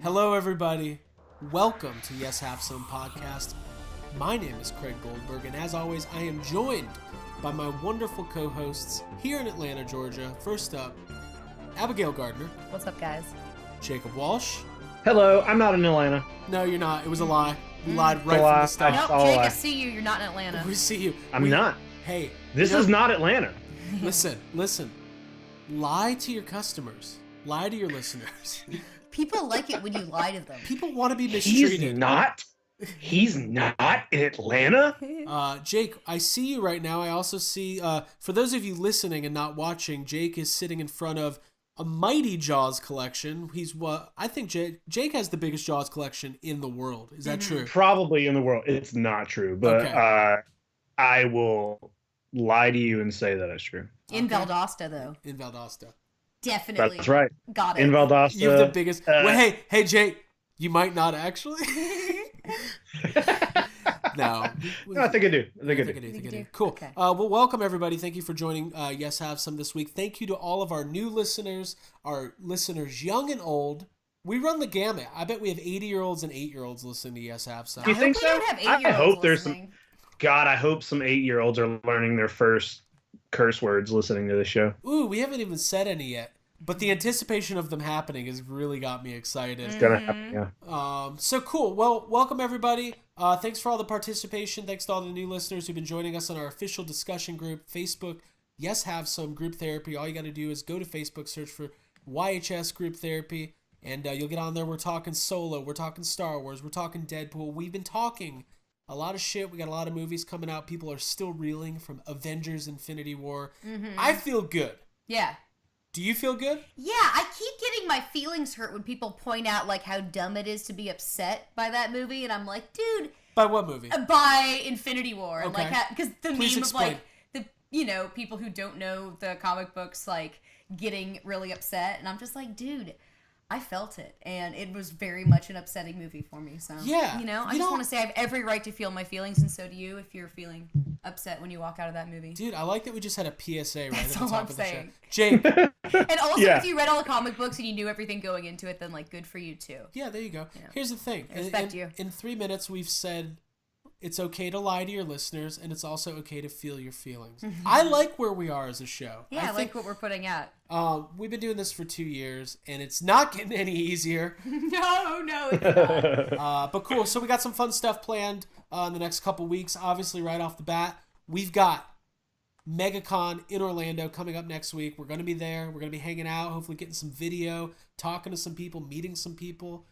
Hello, everybody. Welcome to Yes Have Some Podcast. My name is Craig Goldberg, and as always, I am joined by my wonderful co-hosts here in Atlanta, Georgia. First up, Abigail Gardner. What's up, guys? Jacob Walsh. Hello, I'm not in Atlanta. No, you're not. It was a lie. We lied right from the start. Nope, all Jake, I- I see you. You're not in Atlanta. We see you. I'm not. Hey, This is not Atlanta. listen. Lie to your customers. Lie to your listeners. People like it when you lie to them. People want to be mistreated. He's not in Atlanta? Jake, I see you right now. I also see, for those of you listening and not watching, Jake is sitting in front of a mighty Jaws collection. I think Jake has the biggest Jaws collection in the world. Is that true? Probably in the world. It's not true, but Okay. I will lie to you and say that it's true. In Valdosta, though. In Valdosta. Definitely. That's right. Got it. In Valdosta. You have the biggest. Well, hey, Jake, you might not actually. No. No, I think I do. I I think I do. Cool. Okay. Well, welcome everybody. Thank you for joining Yes Have Some this week. Thank you to all of our new listeners, our listeners young and old. We run the gamut. I bet we have 80-year-olds and 8-year-olds listening to Yes Have Some. Do you I think hope so? we don't have I 8-year-olds hope there's some. listening. God, I hope some 8-year-olds are learning their first curse words listening to the show. Ooh, we haven't even said any yet. But the anticipation of them happening has really got me excited. It's gonna happen. Yeah. So cool. Well, welcome everybody. Thanks for all the participation. Thanks to all the new listeners who've been joining us on our official discussion group, Facebook. Yes, Have Some Group Therapy. All you got to do is go to Facebook, search for YHS Group Therapy, and you'll get on there. We're talking Solo. We're talking Star Wars. We're talking Deadpool. We've been talking a lot of shit. We got a lot of movies coming out. People are still reeling from Avengers Infinity War. I feel good. Yeah. Do you feel good? Yeah, I keep getting my feelings hurt when people point out, like, how dumb it is to be upset by that movie. And I'm like, dude, By what movie? by Infinity War. Okay. Like, because the Please meme explain. of, like, people who don't know the comic books, like, getting really upset. And I'm just like, dude, I felt it, and it was very much an upsetting movie for me. So, Yeah. I just want to say I have every right to feel my feelings, and so do you if you're feeling upset when you walk out of that movie. Dude, I like that we just had a PSA right That's at the all top I'm of the saying. show. Jake, And also, Yeah. if you read all the comic books and you knew everything going into it, then, like, good for you, too. yeah, there you go. Yeah. Here's the thing. I respect you. In 3 minutes, we've said it's okay to lie to your listeners, and it's also okay to feel your feelings. I like where we are as a show. Yeah, I think like what we're putting out. we've been doing this for 2 years, and it's not getting any easier. No, it's not. But cool. So we got some fun stuff planned in the next couple weeks. Obviously, right off the bat, we've got Megacon in Orlando coming up next week. We're going to be there. We're going to be hanging out, hopefully getting some video, talking to some people, meeting some people.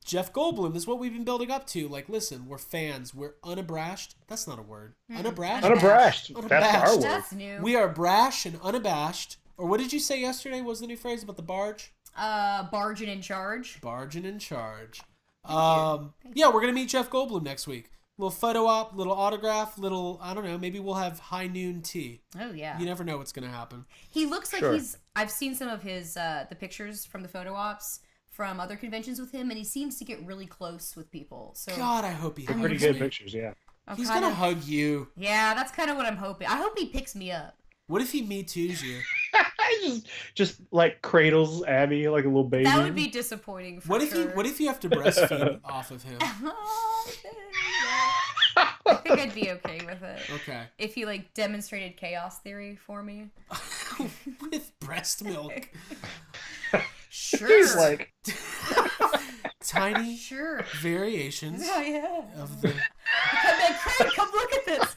Jeff Goldblum, this is what we've been building up to. Like, listen, we're fans. We're unabashed. That's not a word. Unabashed? Unabashed. Unabashed. That's our word. That's new. We are brash and unabashed. Or what did you say yesterday? What was the new phrase about the barge? Barging in charge. Barging in charge. Yeah, we're going to meet Jeff Goldblum next week. Little photo op, little autograph, I don't know, maybe we'll have high noon tea. Oh, yeah. You never know what's going to happen. He looks like Sure. I've seen some of his, the pictures from the photo ops from other conventions with him, and he seems to get really close with people. So God, I hope he hugs Pretty good me. pictures, yeah. I'm He's kinda- going to hug you. Yeah, that's kind of what I'm hoping. I hope he picks me up. What if he Me Too's you? just like cradles Abby like a little baby. That would be disappointing for What if you have to breastfeed off of him? I think I'd be okay with it. Okay. If he, like, demonstrated chaos theory for me. With breast milk. Sure. He's like, Tiny Sure. variations Oh, yeah. of the... Come in, Craig, come look at this.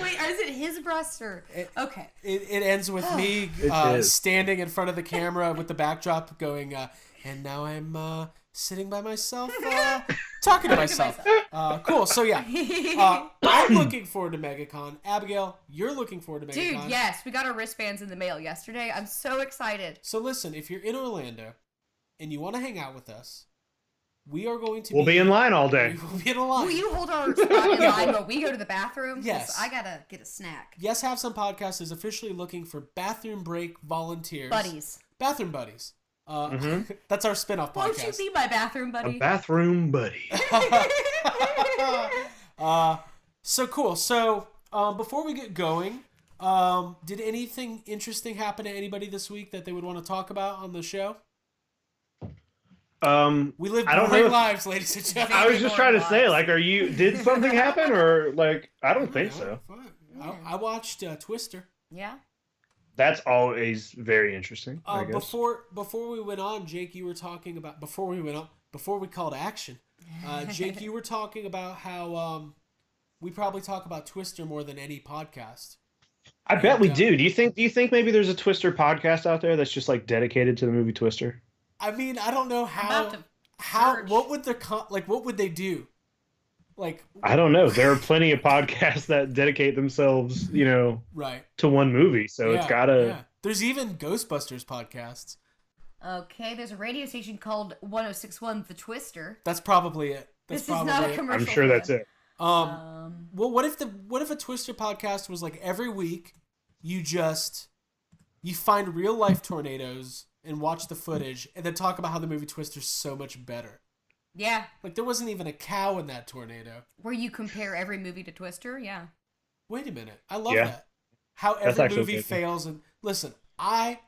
Wait, is it his breast or... Okay. It ends with me It is. standing in front of the camera with the backdrop going, and now I'm sitting by myself, talking to myself. Cool. So yeah, I'm looking forward to MegaCon. Abigail, you're looking forward to MegaCon. Dude, yes, we got our wristbands in the mail yesterday. I'm so excited. So listen, if you're in Orlando and you want to hang out with us, we are going to we'll be in line all day. We will be in a line. Will you hold our spot in line while we go to the bathroom? 'Cause Yes. I gotta get a snack. Yes, Have Some Podcast is officially looking for bathroom break volunteers. Buddies. Bathroom buddies. That's our spin-off podcast. Won't you be my bathroom A buddy? bathroom buddy. So cool. So before we get going, Did anything interesting happen to anybody this week that they would want to talk about on the show? We live I don't boring know. lives, ladies and gentlemen. I was just trying to say, like, did something happen, or like, I don't think so. I watched Twister. Yeah. That's always very interesting. I guess. Before we went on, Jake, you were talking about before we called action. Jake, you were talking about how we probably talk about Twister more than any podcast. I bet we do. Do you think maybe there's a Twister podcast out there that's just like dedicated to the movie Twister? I mean, I don't know how what would what would they do? Like, I don't know. There are plenty of podcasts that dedicate themselves, right, to one movie. So it's gotta. Yeah. There's even Ghostbusters podcasts. Okay, there's a radio station called 106.1 The Twister. That's probably it. This is not a commercial. I'm sure that's it. Well, what if a Twister podcast was like every week you find real life tornadoes and watch the footage and then talk about how the movie Twister's so much better. Yeah. Like there wasn't even a cow in that tornado. Where you compare every movie to Twister, yeah. Wait a minute. I love that. How every movie fails and listen, I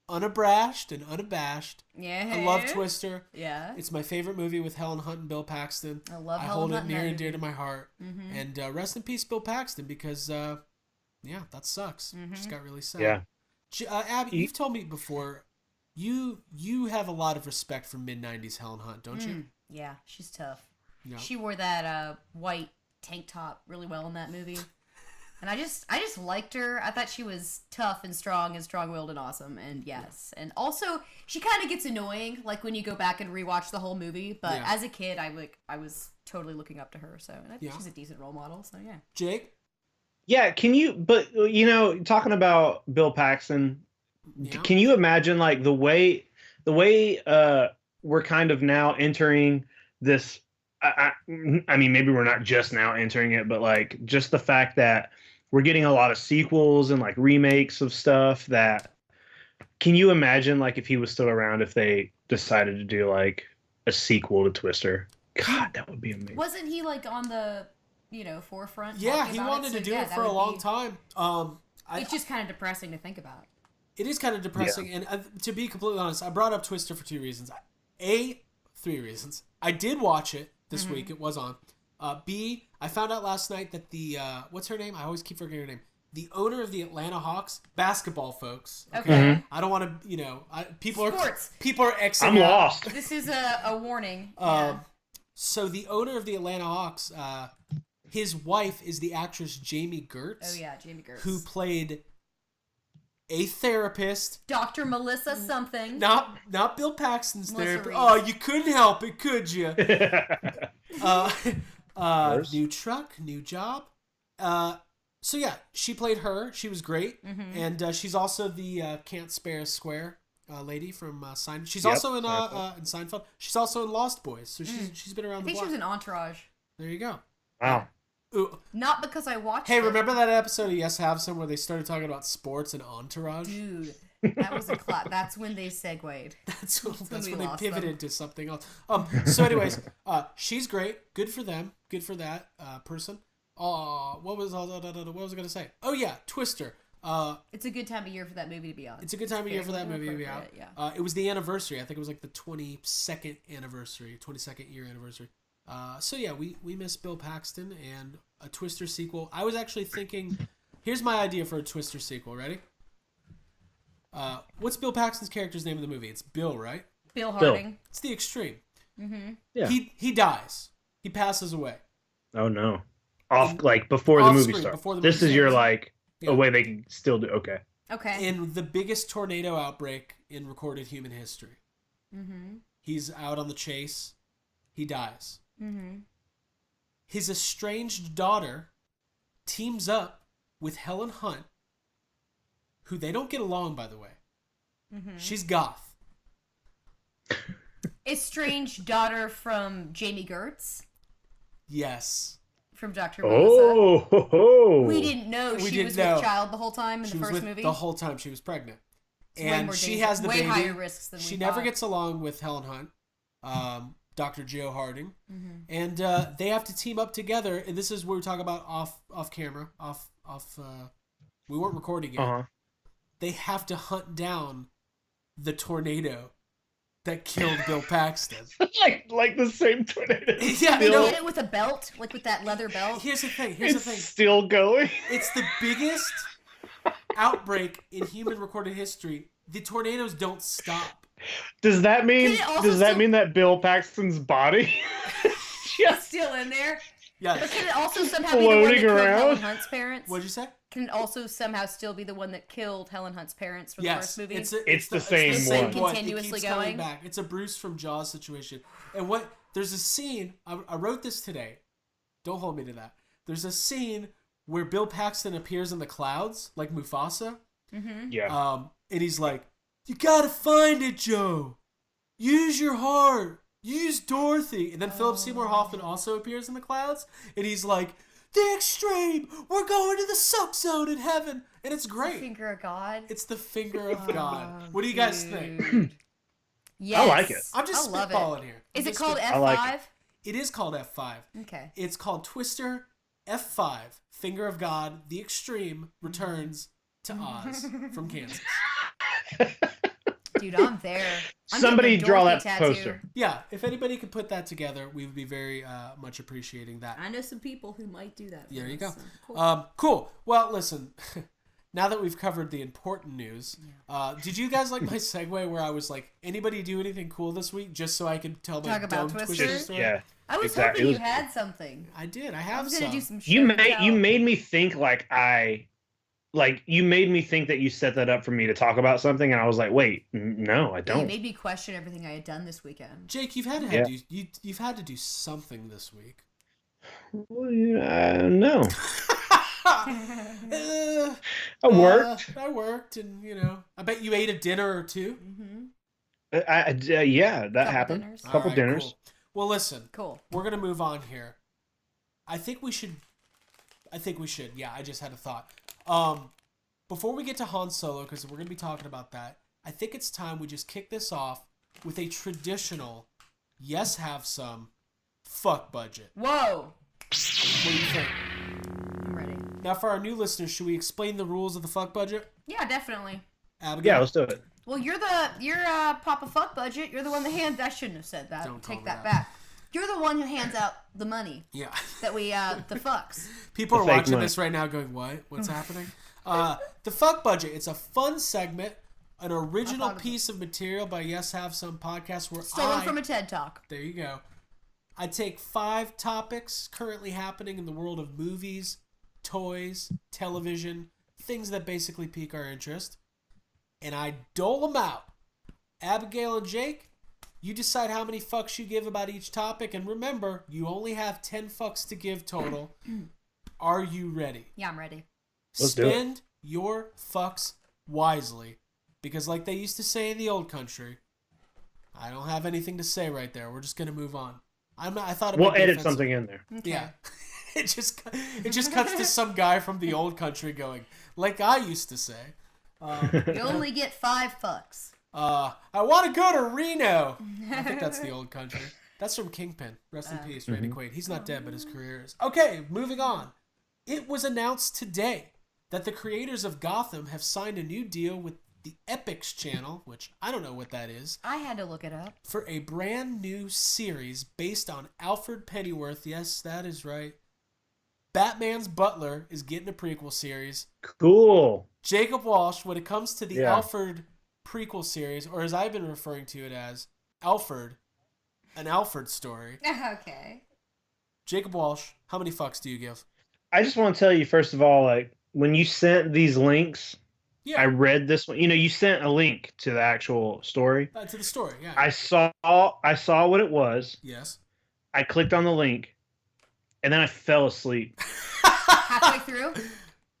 unabashed and unabashed. Yeah. I love Twister. Yeah. It's my favorite movie with Helen Hunt and Bill Paxton. I love Helen hold Hunt it near and dear to my heart. Mm-hmm. And rest in peace, Bill Paxton, because that sucks. Mm-hmm. Just got really sad. Yeah. Abby, you've told me before, you have a lot of respect for mid-90s Helen Hunt, don't you? Yeah, she's tough. Yeah. She wore that white tank top really well in that movie. And I just liked her. I thought she was tough and strong-willed and awesome. And yes. And also, she kind of gets annoying, like when you go back and rewatch the whole movie. But as a kid, I was totally looking up to her. So, and I think she's a decent role model. So yeah. Jake? Yeah. Talking about Bill Paxton, can you imagine like the way we're kind of now entering this? I mean, maybe we're not just now entering it, but like just the fact that we're getting a lot of sequels and like remakes of stuff that, can you imagine like if he was still around, if they decided to do like a sequel to Twister? God, that would be amazing. Wasn't he like on the, forefront? Yeah, he wanted to do it for a long time. It's just kind of depressing to think about. It is kind of depressing. Yeah. And to be completely honest, I brought up Twister for 2 reasons. Three reasons. I did watch it this week. It was on. B, I found out last night that the what's her name? I always keep forgetting her name. The owner of the Atlanta Hawks, basketball folks. Okay. I don't want to, people are Xing I'm lost. This is a warning. So the owner of the Atlanta Hawks, his wife is the actress Jamie Gertz. Oh yeah, Jamie Gertz. Who played a therapist. Dr. Melissa something. Not Bill Paxton's Melissa therapist. Reeves. Oh, you couldn't help it, could you? New truck, new job. So yeah, she played her. She was great. Mm-hmm. And she's also the Can't Spare a Square lady from Seinfeld. She's also in Seinfeld. She's also in Lost Boys. So she's been around the block. I think she was in Entourage. There you go. Wow. Ooh. Not because I watched it. Hey, remember that episode of Yes Have Some where they started talking about sports and Entourage? Dude, that was a clap. That's when they segued. That's when they pivoted to something else. So anyways, she's great. Good for them. Good for that person. What was I going to say? Oh yeah, Twister. It's a good time of year for that movie to be on. It's a good time of year for that movie to be out. Yeah. It was the anniversary. I think it was like the 22nd year anniversary. So yeah, we miss Bill Paxton and a Twister sequel. I was actually thinking, here's my idea for a Twister sequel. Ready? What's Bill Paxton's character's name in the movie? It's Bill, right? Bill Harding. It's the extreme. Mm-hmm. Yeah. He dies. He passes away. Oh no! Before the movie starts. This is your a way they can still do. Okay. In the biggest tornado outbreak in recorded human history. Mm-hmm. He's out on the chase. He dies. Mm-hmm. His estranged daughter teams up with Helen Hunt, who they don't get along, by the way. Mm-hmm. She's goth. Estranged daughter from Jamie Gertz? Yes. From Dr. Melissa. Oh! We didn't know she was with child the whole time in the first movie? The whole time she was pregnant. It's and she has the way baby. Higher risks than she we never thought. gets along with Helen Hunt. Dr. Joe Harding, and they have to team up together. And this is where we talk about off camera, off We weren't recording yet. They have to hunt down the tornado that killed Bill Paxton. like the same tornado. Yeah, they hit it with a belt, like with that leather belt. Here's the thing. Still going. It's the biggest outbreak in human recorded history. The tornadoes don't stop. Does that mean that Bill Paxton's body is still in there? Yes. But can it also somehow be the one that killed Helen Hunt's parents? What'd you say? Can it also somehow still be the one that killed Helen Hunt's parents for the first movie? It's the same one. Continuously it keeps going. Back. It's a Bruce from Jaws situation. And there's a scene. I wrote this today. Don't hold me to that. There's a scene where Bill Paxton appears in the clouds, like Mufasa. Mm-hmm. Yeah. And he's like, "You gotta find it, Joe. Use your heart. Use Dorothy." And then Philip Seymour Hoffman also appears in the clouds, and he's like, "The extreme. We're going to the suck zone in heaven," and it's great. The finger of God. It's the finger of God. What do you guys think? Yes. I like it. I'm just spitballing here. Is it called F5? I like it. It is called F5. Okay. It's called Twister F5. Finger of God, the extreme, returns to Oz from Kansas. Dude, I'm there. Somebody draw that poster. Yeah, if anybody could put that together, we would be very much appreciating that. I know some people who might do that. There you go. So, cool. Cool. Well, listen, now that we've covered the important news, did you guys like my segue where I was like, anybody do anything cool this week, just so I could tell my dumb Twister story? Yeah. I was hoping you had something. I did. I have was gonna do some You made me think you made me think that you set that up for me to talk about something, and I was like, wait, no, I don't. You made me question everything I had done this weekend. Jake, you've had to you've had to do something this week. Well, no. I worked, and I bet you ate a dinner or two. Mm-hmm. Yeah, that happened. Dinners. Couple All right, dinners. Cool. Well, listen. Cool. We're gonna move on here. I think we should. Yeah, I just had a thought. Before we get to Han Solo, because we're gonna be talking about that, I think it's time we just kick this off with a traditional, yes, have some, fuck budget. Whoa. What do you think? I'm ready. Now, for our new listeners, should we explain the rules of the fuck budget? Yeah, definitely. Abigail? Yeah, let's do it. Well, you're Papa Fuck Budget. You're the one that hands. I shouldn't have said that. Don't Take call me that that. back. You're the one who hands out the money. Yeah. That we the fucks. People The are fake watching money. this right now going, what? What's happening? The fuck budget. It's a fun segment, an original piece of material by Yes Have Some podcast where Stolen from a TED Talk. There you go. I take 5 topics currently happening in the world of movies, toys, television, things that basically pique our interest, and I dole them out. Abigail and Jake, you decide how many fucks you give about each topic, and remember, you only have 10 fucks to give total. Are you ready? Yeah, I'm ready. Let's do it. Spend your fucks wisely, because like they used to say in the old country, I don't have anything to say right there. We're just gonna move on. I thought it We'll might be edit offensive. something in there. Okay. Yeah. It just cuts to some guy from the old country going, like I used to say. You only get 5 fucks. I want to go to Reno. I think that's the old country. That's from Kingpin. Rest in peace, Randy Quaid. He's not dead, but his career is. Okay, moving on. It was announced today that the creators of Gotham have signed a new deal with the Epix channel, which I don't know what that is, I had to look it up. for a brand new series based on Alfred Pennyworth. Yes, that is right. Batman's Butler is getting a prequel series. Cool. Jacob Walsh, when it comes to the Yeah. Alfred prequel series, or as I've been referring to it as, Alfred, an Alfred story. Okay. Jacob Walsh, how many fucks do you give? I just want to tell you, first of all, like, when you sent these links, Yeah, I read this one. You sent a link to the actual story. to the story. Yeah. I saw what it was. Yes. I clicked on the link, and then I fell asleep Halfway through?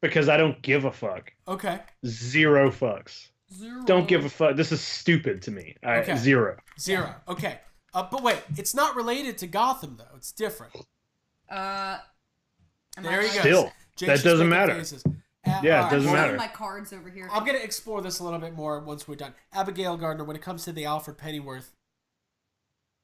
because I don't give a fuck. Okay. 0 fucks. 0. Don't give a fuck. This is stupid to me. Okay. 0. 0. Okay. But wait, it's not related to Gotham though. It's different. There he goes. Still, Jake's that just doesn't making matter. faces. Yeah, it all right, doesn't well, matter. My cards over here. I'm going to explore this a little bit more once we're done. Abigail Gardner, when it comes to the Alfred Pennyworth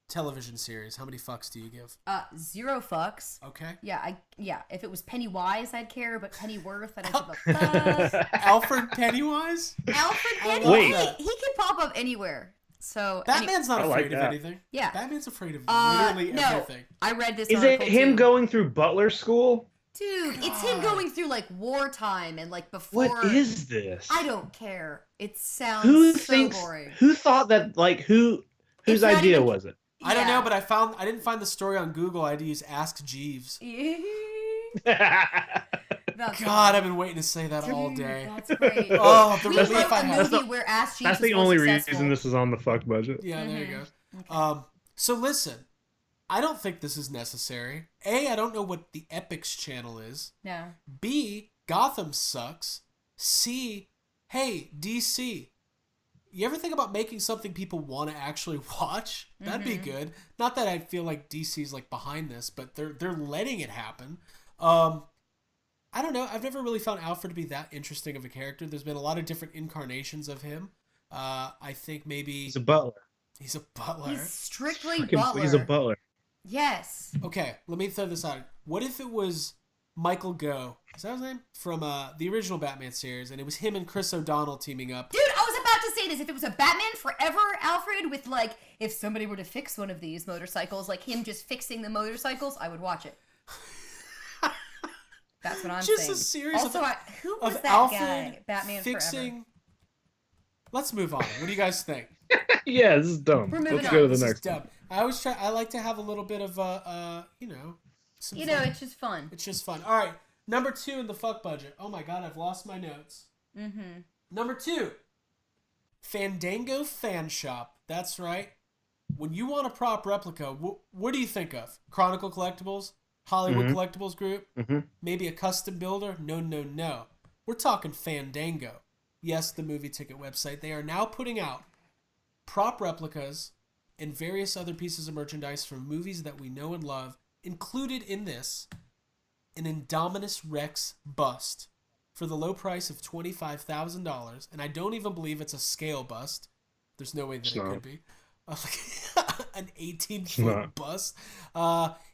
television series, how many fucks do you give? 0 fucks. Okay. Yeah, if it was Pennywise, I'd care, but Pennyworth, I don't give a fuck. Alfred Pennywise? Alfred I love Pennywise? that. He can pop up anywhere. So Batman's not I like afraid of that. anything. Yeah. Batman's afraid of literally no, everything. I read this Is it article, him too. going through Butler School? Dude, it's him going through, like, wartime and, like, before... What is this? I don't care. It sounds boring. Who thought that, like, whose It's not idea even- was it? I don't Yeah. know, but I didn't find the story on Google. I had to use Ask Jeeves. That's God, I've been waiting to say that all Dude, day. That's great. Oh, the We relief wrote I a had. movie where Ask Jeeves That's the was only successful. reason this is on the fuck budget. Yeah, there you Okay. go. So listen, I don't think this is necessary. A, I don't know what the Epics channel is. No. B, Gotham sucks. C, hey, DC. You ever think about making something people want to actually watch? That'd be good. Not that I feel like DC's like behind this, but they're letting it happen. I don't know. I've never really found Alfred to be that interesting of a character. There's been a lot of different incarnations of him. I think maybe He's a butler. he's a butler. He's strictly Fucking- Butler. He's a butler. Yes. Okay, let me throw this out. What if it was Michael Gough? Is that his name? From the original Batman series, and it was him and Chris O'Donnell teaming up. Dude, I was about to say this. If it was a Batman Forever Alfred with, like, if somebody were to fix one of these motorcycles, like him just fixing the motorcycles, I would watch it. That's what I'm Just saying. a series also, who was of that Alfred guy? Batman fixing. Forever. Let's move on. What do you guys think? Yeah, this is dumb. We're moving Let's on. go to the This is next one. dumb. I like to have a little bit of some fun. It's just fun. It's just fun. All right, number 2 in the fuck budget. Oh my god, I've lost my notes. Mm-hmm. Number 2, Fandango Fan Shop. That's right. When you want a prop replica, what do you think of? Chronicle Collectibles? Hollywood Collectibles Group? Maybe a custom builder? No. We're talking Fandango. Yes, the movie ticket website. They are now putting out prop replicas and various other pieces of merchandise from movies that we know and love. Included in this, an Indominus Rex bust for the low price of $25,000. And I don't even believe it's a scale bust. There's no way that it could be. An 18-foot bust.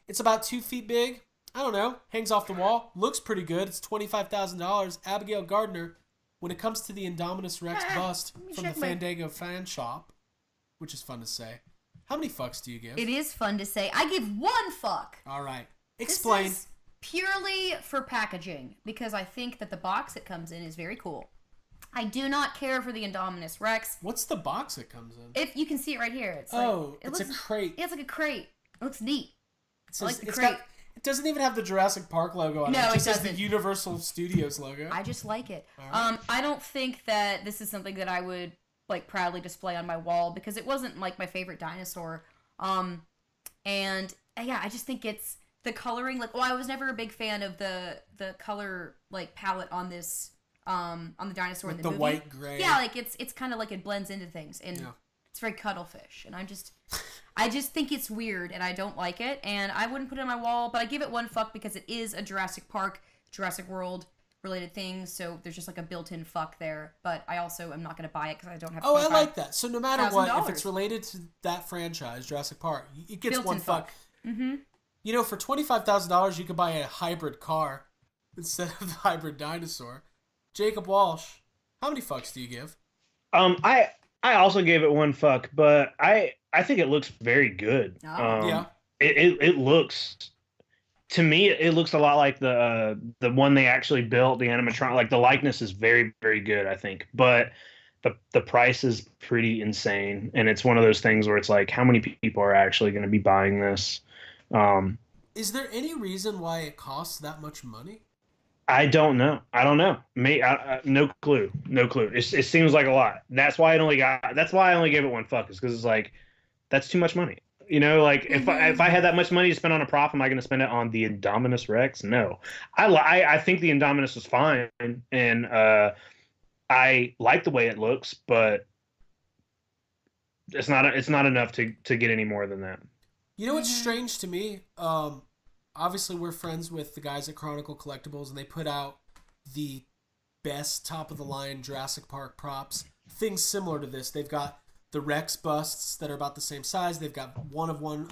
It's about 2 feet big. I don't know. Hangs off the wall. Looks pretty good. It's $25,000. Abigail Gardner, when it comes to the Indominus Rex bust from the Fandango Fan Shop, which is fun to say, how many fucks do you give? It is fun to say. I give 1 fuck. All right. Explain. This is purely for packaging, because I think that the box it comes in is very cool. I do not care for the Indominus Rex. What's the box it comes in? If you can see it right here, it's it's a crate. Yeah, it's like a crate. It looks neat. It I like the crate. It doesn't even have the Jurassic Park logo on it. No, It just it has the doesn't. Universal Studios logo. I just like it. Alright. I don't think that this is something that I would like proudly display on my wall, because it wasn't like my favorite dinosaur. And yeah, I just think it's the coloring. Like, I was never a big fan of the color like palette on this on the dinosaur With in the movie. white gray. Yeah, like it's kind of like it blends into things, and it's very cuttlefish. And I just think it's weird, and I don't like it, and I wouldn't put it on my wall. But I give it 1 fuck because it is a Jurassic Park, Jurassic World related thing, so there's just like a built-in fuck there. But I also am not going to buy it because I don't have. Oh, I like that. So no matter what, if $25,000. it's related to that franchise, Jurassic Park, it gets Built-in 1 fuck. Mm-hmm. You know, for $25,000, you could buy a hybrid car instead of the hybrid dinosaur. Jacob Walsh, how many fucks do you give? I also gave it 1 fuck, but I think it looks very good. Oh. Yeah. It looks, to me, it looks a lot like the one they actually built, the animatronic. Like, the likeness is very, very good, I think. But the price is pretty insane, and it's one of those things where it's like, how many people are actually going to be buying this? Is there any reason why it costs that much money? I don't know. No clue. It seems like a lot. That's why I only gave it 1 fuck, is because it's like, that's too much money. You know, like, if I had that much money to spend on a prop, am I going to spend it on the Indominus Rex? No. I think the Indominus is fine, and I like the way it looks, but it's not enough to get any more than that. You know what's strange to me? Obviously, we're friends with the guys at Chronicle Collectibles, and they put out the best top-of-the-line Jurassic Park props. Things similar to this. They've got the Rex busts that are about the same size. They've got one-to-one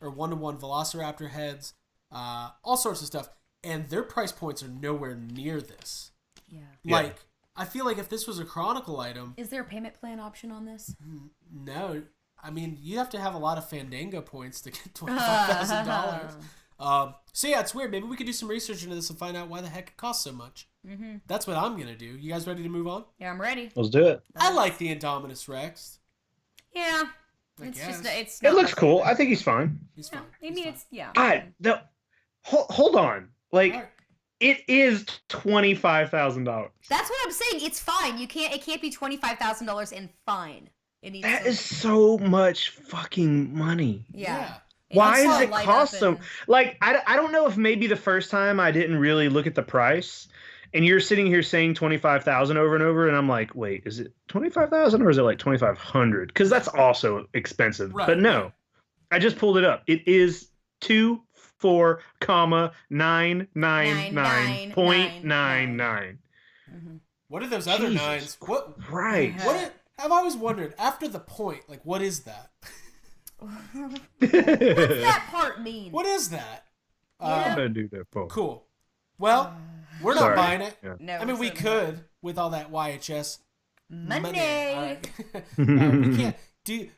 Velociraptor heads, all sorts of stuff, and their price points are nowhere near this. Yeah. Like, I feel like if this was a Chronicle item, Is there a payment plan option on this? no. I mean, you have to have a lot of Fandango points to get $25,000. So yeah, it's weird. Maybe we could do some research into this and find out why the heck it costs so much. Mm-hmm. That's what I'm gonna do. You guys ready to move on? Yeah, I'm ready. Let's do it. I like the Indominus Rex. Yeah. I It's guess. just, it's It not looks my cool. favorite. I think he's fine. He's Yeah, fine. I He's mean, fine. it's, yeah. Hold on. Like, All right. it is $25,000. That's what I'm saying. It's fine. It can't be $25,000 and fine. It needs That to, is so much fucking money. yeah. Why needs does to it light cost up so? and- Like, I don't know if maybe the first time I didn't really look at the price, and you're sitting here saying 25,000 over and over, and I'm like, wait, is it 25,000 or is it like 2,500? Because that's also expensive. Right, But no, right. I just pulled it up. It is 24,999.99. What are those other Jesus nines? What? Right. I've always wondered. After the point, like, what is that? What's that part mean? What is that? Yeah. What did I do that for? Cool. Well, we're not Sorry. buying it. Yeah. No, I mean, we certainly could with all that YHS not. money. Monday. All right. All right, we can't.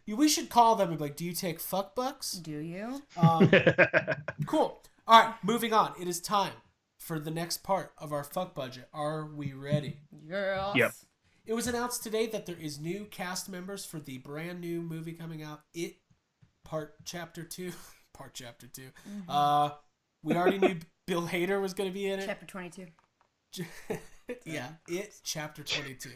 We should call them and be like, do you take fuck bucks? Do you? Cool. All right, moving on. It is time for the next part of our fuck budget. Are we ready? Yes. Yep. It was announced today that there is new cast members for the brand new movie coming out, It Part Chapter 2. Part Chapter 2. We already knew Bill Hader was going to be in it. Chapter 22. Yeah, It Chapter 22.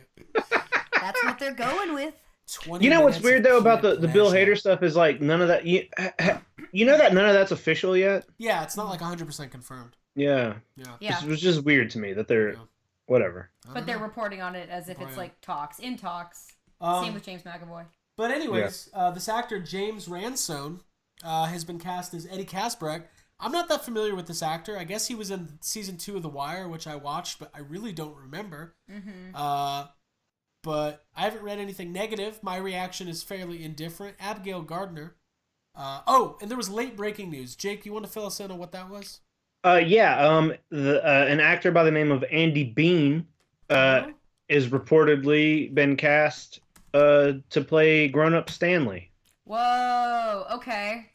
That's what they're going with. 20 You know what's minutes weird of though about pure the Bill pleasure. Hader stuff is like none of that. You know that none of that's official yet. Yeah, it's not like 100% confirmed. Yeah, Yeah. Yeah. it was just weird to me that they're Yeah. whatever. I don't But they're know. reporting on it as if it's Right. like talks. In talks. Um, Same with James McAvoy. But anyways, this actor James Ransone has been cast as Eddie Kasparek. I'm not that familiar with this actor. I guess he was in season 2 of The Wire, which I watched, but I really don't remember. Mm-hmm. But I haven't read anything negative. My reaction is fairly indifferent. Abigail Gardner. And there was late breaking news. Jake, you want to fill us in on what that was? An actor by the name of Andy Bean is reportedly been cast to play grown-up Stanley. Whoa. Okay.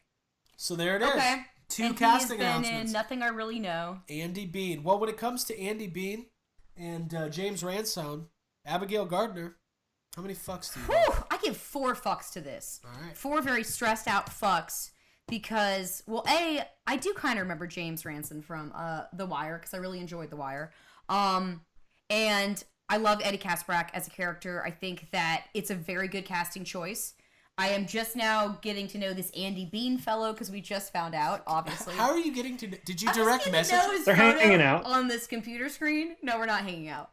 So there it is. Okay. Two And casting he has been announcements. in Nothing I Really Know. Andy Bean. Well, when it comes to Andy Bean and James Ransone, Abigail Gardner, how many fucks do you give? Whew, I give 4 fucks to this. All right. 4 very stressed out fucks because, well, I do kind of remember James Ransone from The Wire because I really enjoyed The Wire. And I love Eddie Kasparek as a character. I think that it's a very good casting choice. I am just now getting to know this Andy Bean fellow because we just found out, obviously. How are you getting to? Did you I'm just direct getting to message? know his They're photo hanging out. on this computer screen. No, we're not hanging out.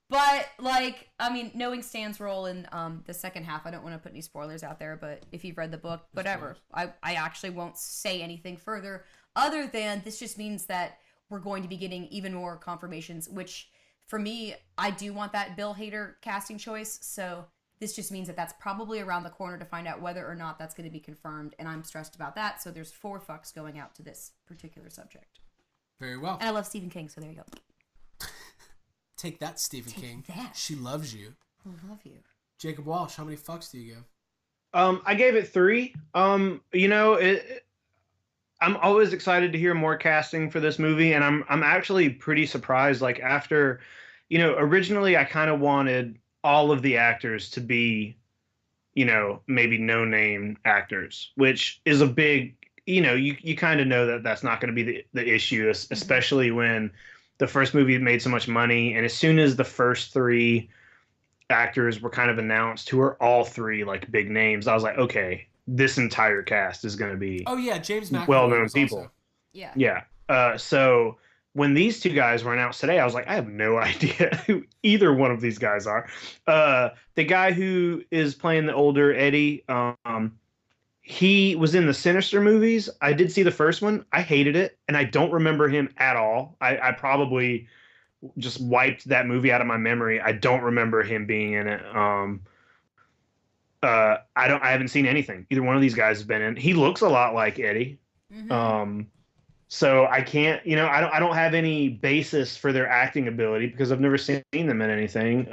But, like, I mean, knowing Stan's role in the second half, I don't want to put any spoilers out there, but if you've read the book, whatever. I actually won't say anything further other than this just means that we're going to be getting even more confirmations, which, for me, I do want that Bill Hader casting choice, so this just means that that's probably around the corner to find out whether or not that's going to be confirmed, and I'm stressed about that, so there's 4 fucks going out to this particular subject. Very well. And I love Stephen King, so there you go. Take that, Stephen King. that. She loves you. I love you. Jacob Walsh, how many fucks do you give? I gave it 3. I'm always excited to hear more casting for this movie, and I'm actually pretty surprised. Like after, originally I kind of wanted all of the actors to be, maybe no-name actors, which is a big, you kind of know that that's not going to be the issue, especially when the first movie made so much money, and as soon as the first 3 actors were kind of announced, who are all 3 like big names, I was like, okay, this entire cast is going to be Oh yeah, James McAvoy well-known was people. also- Yeah. Yeah. So when these 2 guys were announced today, I was like, I have no idea who either one of these guys are. The guy who is playing the older Eddie, he was in the Sinister movies. I did see the first one. I hated it, and I don't remember him at all. I probably just wiped that movie out of my memory. I don't remember him being in it. I haven't seen anything either one of these guys has been in. He looks a lot like Eddie. Mm-hmm. So I can't, I don't have any basis for their acting ability because I've never seen them in anything.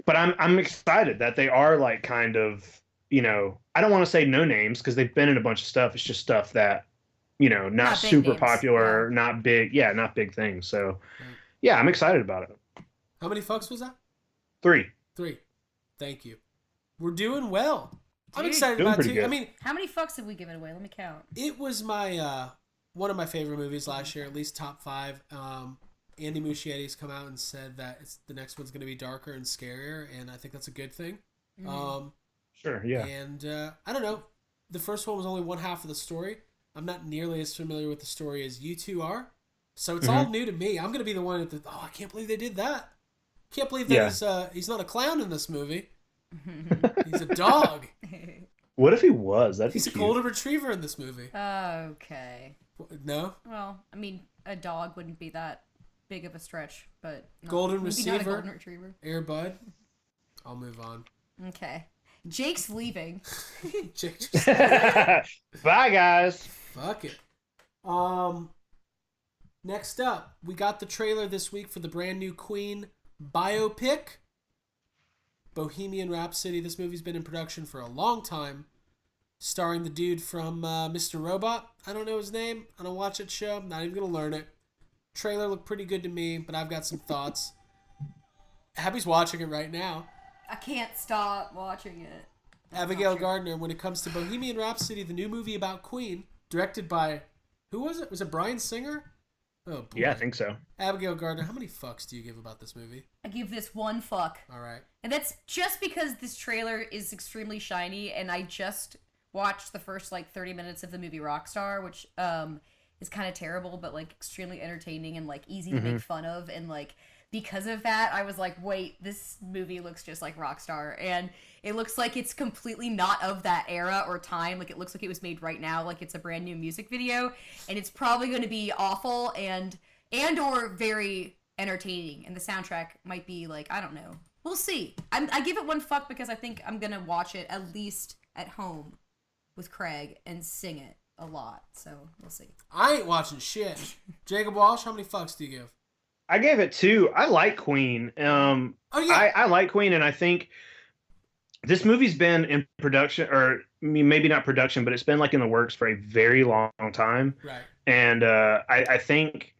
But I'm excited that they are like kind of, I don't want to say no names because they've been in a bunch of stuff. It's just stuff that, not Not big super names. Yeah. popular, not big, yeah, not big things. So Right. yeah, I'm excited about it. How many fucks was that? 3. 3. Thank you. We're doing well. I'm Dude. excited Doing about it pretty too. good. I mean, How many fucks have we given away? Let me count. it was my one of my favorite movies last year, at least top 5. Andy Muschietti's come out and said that the next one's going to be darker and scarier, and I think that's a good thing. Sure, yeah. And I don't know. The first one was only one half of the story. I'm not nearly as familiar with the story as you two are, so it's all new to me. I'm going to be the one that, I can't believe they did that. Can't believe that he's not a clown in this movie. He's a dog. What if he was? That'd be He's a cute. golden retriever in this movie. Okay. No? Well, I mean, a dog wouldn't be that big of a stretch, but Golden maybe not a receiver. golden retriever. Air Bud. I'll move on. Okay. Jake's leaving. Jake just, Bye, guys. fuck it. Next up, we got the trailer this week for the brand new Queen biopic, Bohemian Rhapsody. This movie's been in production for a long time, starring the dude from Mr. Robot. I don't know his name. I don't watch that show. I'm not even gonna learn it. Trailer looked pretty good to me, but I've got some thoughts. Abby's watching it right now. I can't stop watching it. Abigail Gardner, when it comes to Bohemian Rhapsody, the new movie about Queen, directed by, who was it? Was it Bryan Singer? Oh, boy. Yeah, I think so. Abigail Gardner, how many fucks do you give about this movie? I give this one fuck. All right. And that's just because this trailer is extremely shiny, and I just watched the first, 30 minutes of the movie Rockstar, which is kind of terrible, but, extremely entertaining and, easy to make fun of, and, because of that, I was like, wait, this movie looks just like Rockstar, and it looks like it's completely not of that era or time. It looks like it was made right now, it's a brand new music video, and it's probably going to be awful and or very entertaining, and the soundtrack might be, I don't know. We'll see. I give it one fuck because I think I'm going to watch it at least at home with Craig and sing it a lot, so we'll see. I ain't watching shit. Jacob Walsh, how many fucks do you give? I gave it 2. I like Queen. Oh, yeah. I like Queen, and I think this movie's been in production, or maybe not production, but it's been in the works for a very long time. Right. And I think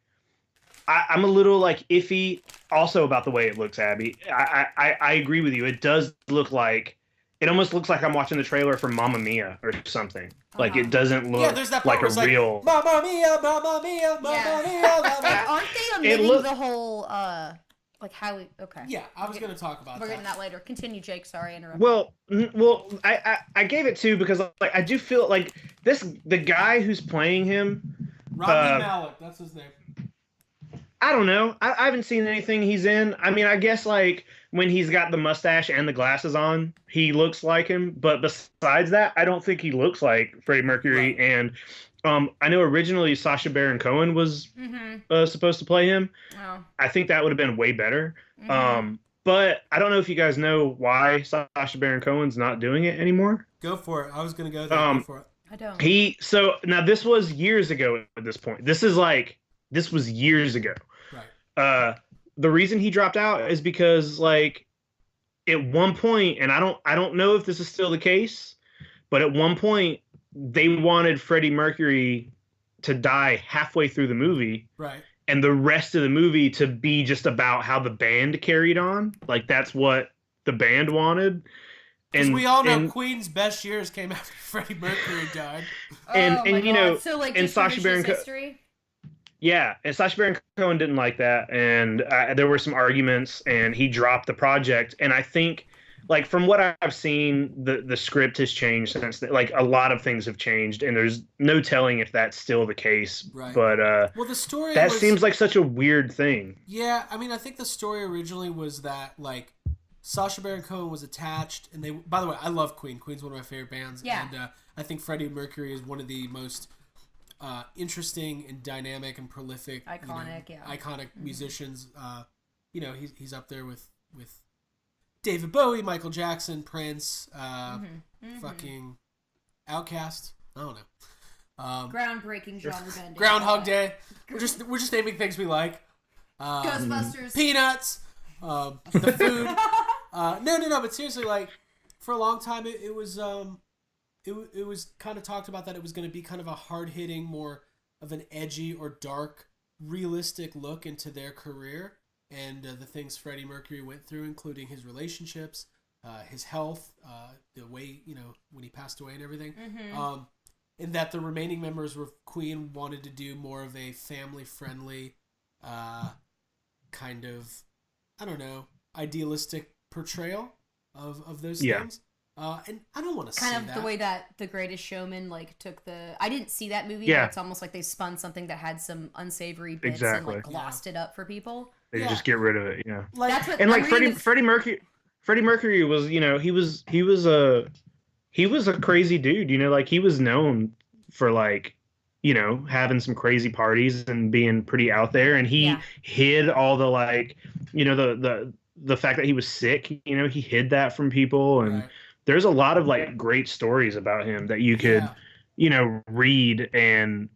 I'm a little iffy also about the way it looks, Abby. I agree with you. It does look it almost looks like I'm watching the trailer for Mamma Mia or something. It doesn't look there's that part like where a it's real. Mamma Mia, Mamma Mia, Mamma Mia. And aren't they omitting the whole, how we... Okay. Yeah, I was going to talk about We're getting that. that later. Continue, Jake. Sorry, I interrupted. Well, I gave it 2 because I do feel the guy who's playing him. Rami Malek, that's his name. I don't know. I haven't seen anything he's in. I mean, I guess when he's got the mustache and the glasses on, he looks like him. But besides that, I don't think he looks like Freddie Mercury. Right. And I know originally Sacha Baron Cohen was supposed to play him. Oh. I think that would have been way better. But I don't know if you guys know why Sacha Baron Cohen's not doing it anymore. Go for it. I was going to go there. Go for it. I don't. So now this was years ago at this point. This was years ago. Right. The reason he dropped out is because at one point, and I don't know if this is still the case, but at one point they wanted Freddie Mercury to die halfway through the movie. Right. And the rest of the movie to be just about how the band carried on. That's what the band wanted. Because we all know Queen's best years came after Freddie Mercury died. And so and Sacha Baron history. Yeah, and Sacha Baron Cohen didn't like that, and there were some arguments, and he dropped the project. And I think, from what I've seen, the script has changed since then. A lot of things have changed, and there's no telling if that's still the case. Right. But well, the story seems like such a weird thing. Yeah, I mean, I think the story originally was that Sacha Baron Cohen was attached, and they. By the way, I love Queen. Queen's one of my favorite bands. Yeah. And I think Freddie Mercury is one of the most interesting and dynamic and prolific, iconic musicians. He's up there with David Bowie, Michael Jackson, Prince, fucking Outkast. I don't know. Groundbreaking genre bending. Groundhog Day. We're just naming things we like. Ghostbusters. Peanuts. The food. No. But seriously, like for a long time, it was kind of talked about that it was going to be kind of a hard hitting, more of an edgy or dark, realistic look into their career and the things Freddie Mercury went through, including his relationships, his health, the way when he passed away and everything. And that the remaining members of Queen wanted to do more of a family-friendly, kind of, I don't know, idealistic portrayal of those things. And I don't want to see that. Kind of the way that The Greatest Showman took the... I didn't see that movie, but it's almost like they spun something that had some unsavory bits and glossed it up for people. They just get rid of it, That's what, and like Freddie Mercury was, he was a crazy dude, like he was known for having some crazy parties and being pretty out there, and he hid all the the fact that he was sick, he hid that from people, and there's a lot of great stories about him that you could read, and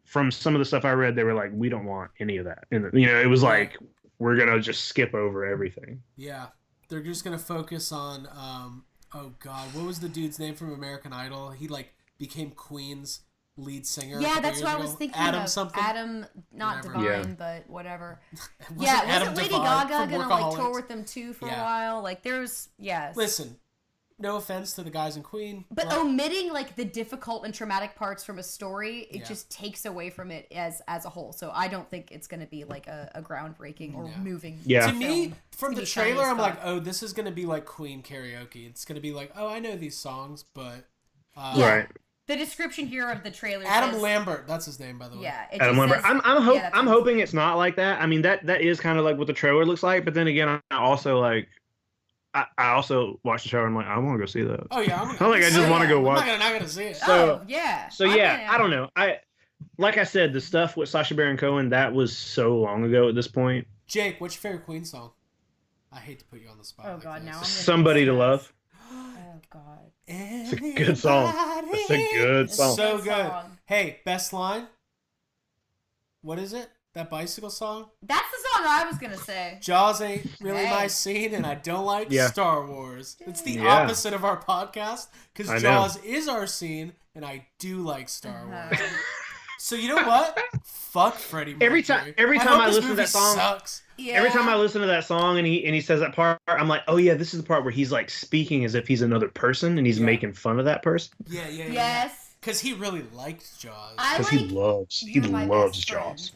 from some of the stuff I read, they were like, we don't want any of that, and it was like, we're gonna just skip over everything. They're just gonna focus on oh god, what was the dude's name from American Idol? He became Queen's lead singer. That's what I was thinking Adam of. something. Adam, not Whatever. Divine, but whatever. Wasn't Lady Divine Gaga from gonna tour Workaholics? with them too for a while? There's Listen, no offense to the guys in Queen, but omitting the difficult and traumatic parts from a story, it just takes away from it as a whole. So I don't think it's gonna be a groundbreaking or moving. To me, from the trailer, I'm like, oh, this is gonna be like Queen karaoke. It's gonna be like, oh, I know these songs, but right. The description here of the trailer Adam says, Lambert, that's his name, by the way. Yeah, Adam Lambert. I'm hoping it's not like that. I mean, that is kind of like what the trailer looks like. But then again, I also I also watched the trailer. And I'm like, I want to go see that. Oh yeah, I just want to go watch. I'm not gonna see it. So yeah, I don't know. Like I said, the stuff with Sacha Baron Cohen, that was so long ago at this point. Jake, what's your favorite Queen song? I hate to put you on the spot. Oh god, now I'm Somebody to Love. Oh god. It's a good song. It's a good song. So good. Hey, best line? What is it? That bicycle song? That's the song I was gonna say. Jaws ain't really my scene, and I don't like Star Wars. It's the opposite of our podcast, because Jaws is our scene, and I do like Star Wars. So you know what? Fuck Freddie Mercury. Every time I listen to that song, sucks. Yeah. Every time I listen to that song and he says that part, I'm like, oh yeah, this is the part where he's speaking as if he's another person and he's making fun of that person. Yeah. Yes. Because he really liked Jaws. Because he loves Jaws.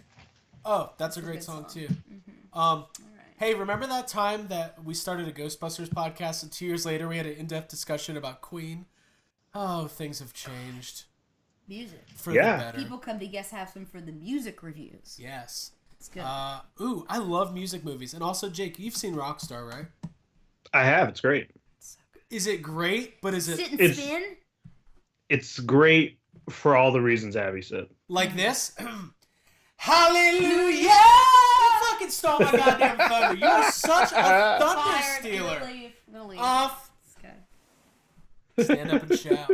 Oh, that's a great song too. Mm-hmm. Hey, remember that time that we started a Ghostbusters podcast and 2 years later we had an in-depth discussion about Queen? Oh, things have changed. Music. For the better. People come to Guess Have Some for the music reviews. Yes. It's good. I love music movies. And also, Jake, you've seen Rockstar, right? I have. It's great. Is it great? But is it... Sit and spin? It's great for all the reasons Abby said. Like this? Hallelujah! You fucking stole my goddamn thunder. You are such a thunder stealer. Leave. Off. Okay. Stand up and shout.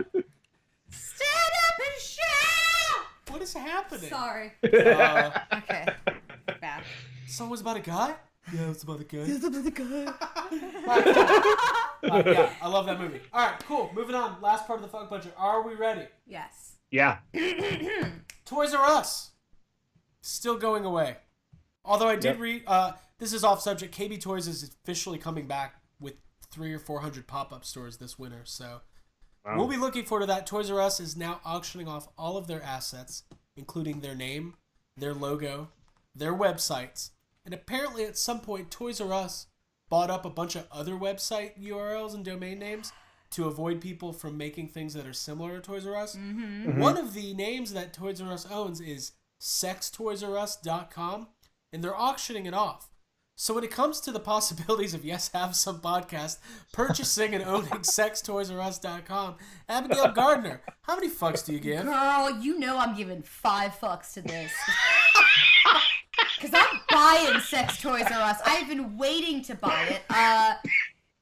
Stand up and shout! What is happening? Sorry. Okay. Back. Song was about a guy? Yeah, it's about a guy. It's about a guy. Yeah, I love that movie. Alright, cool. Moving on. Last part of the fuck budget. Are we ready? Yes. Yeah. Toys R Us. Still going away. Although I did read, this is off subject, KB Toys is officially coming back with 300 or 400 pop-up stores this winter, so we'll be looking forward to that. Toys R Us is now auctioning off all of their assets, including their name, their logo, their websites, and apparently at some point Toys R Us bought up a bunch of other website URLs and domain names to avoid people from making things that are similar to Toys R Us. Mm-hmm. One of the names that Toys R Us owns is sextoysrus.com, and they're auctioning it off. So when it comes to the possibilities of Yes Have Some podcast purchasing and owning sextoysrus.com, Abigail Gardner, how many fucks do you give? Girl, you know I'm giving 5 fucks to this. Because I'm buying Sex Toys R Us. I've been waiting to buy it.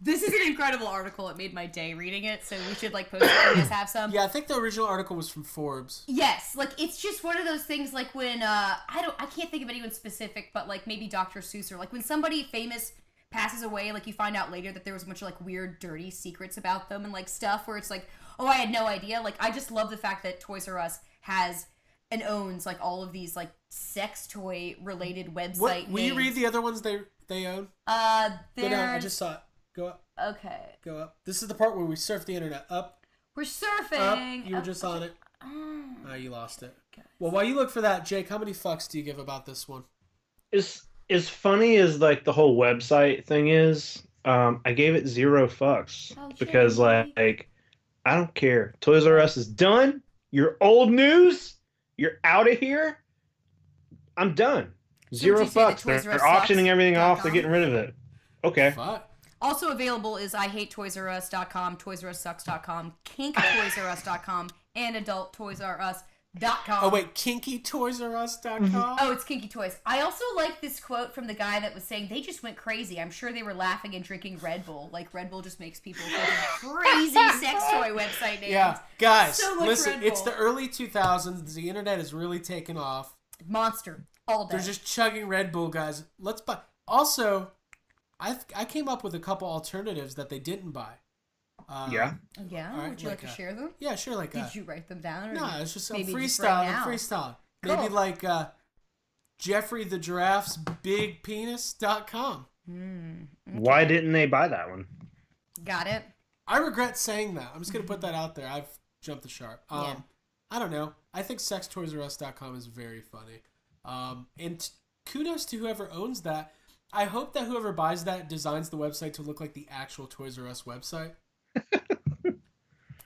This is an incredible article. It made my day reading it, so we should like post it if you guys have some. Yeah, I think the original article was from Forbes. Yes, like it's just one of those things like when I can't think of anyone specific, but like maybe Dr. Seuss, or like when somebody famous passes away, like you find out later that there was a bunch of like weird, dirty secrets about them and like stuff where it's like, oh, I had no idea. Like I just love the fact that Toys R Us has and owns like all of these like sex toy related website. Will you read the other ones they own? Go down. I just saw it. Go up. Okay. Go up. This is the part where we surf the internet. Up. We're surfing. Up. You were just on it. Oh, you lost it. Well, while you look for that, Jake, how many fucks do you give about this one? As funny as like the whole website thing is, I gave it 0 fucks because like I don't care. Toys R Us is done. You're old news. You're out of here. I'm done. 0 fucks. They're auctioning everything off. They're getting rid of it. Okay. Fuck. Also available is IHateToysRUs.com, ToysRUsSucks.com, KinkyToysRUs.com, and AdultToysRUs.com. Oh, wait, KinkyToysRUs.com? Oh, it's Kinky Toys. I also like this quote from the guy that was saying they just went crazy. I'm sure they were laughing and drinking Red Bull. Like, Red Bull just makes people think crazy sex toy website names. Yeah, guys, so much listen, Red Bull. It's the early 2000s. The internet is really taken off. Monster. All day. They're just chugging Red Bull, guys. Let's buy. Also, I came up with a couple alternatives that they didn't buy. Yeah. Yeah? Right, Would you like to share them? Yeah, sure. Like Did you write them down? Or no, it's just maybe freestyle. just right now? Freestyle. Cool. Maybe like Jeffrey the Giraffe's BigPenis.com. Okay. Why didn't they buy that one? Got it. I regret saying that. I'm just gonna put that out there. I've jumped the shark. Yeah. I don't know. I think sextoysrus.com is very funny. And kudos to whoever owns that. I hope that whoever buys that designs the website to look like the actual Toys R Us website.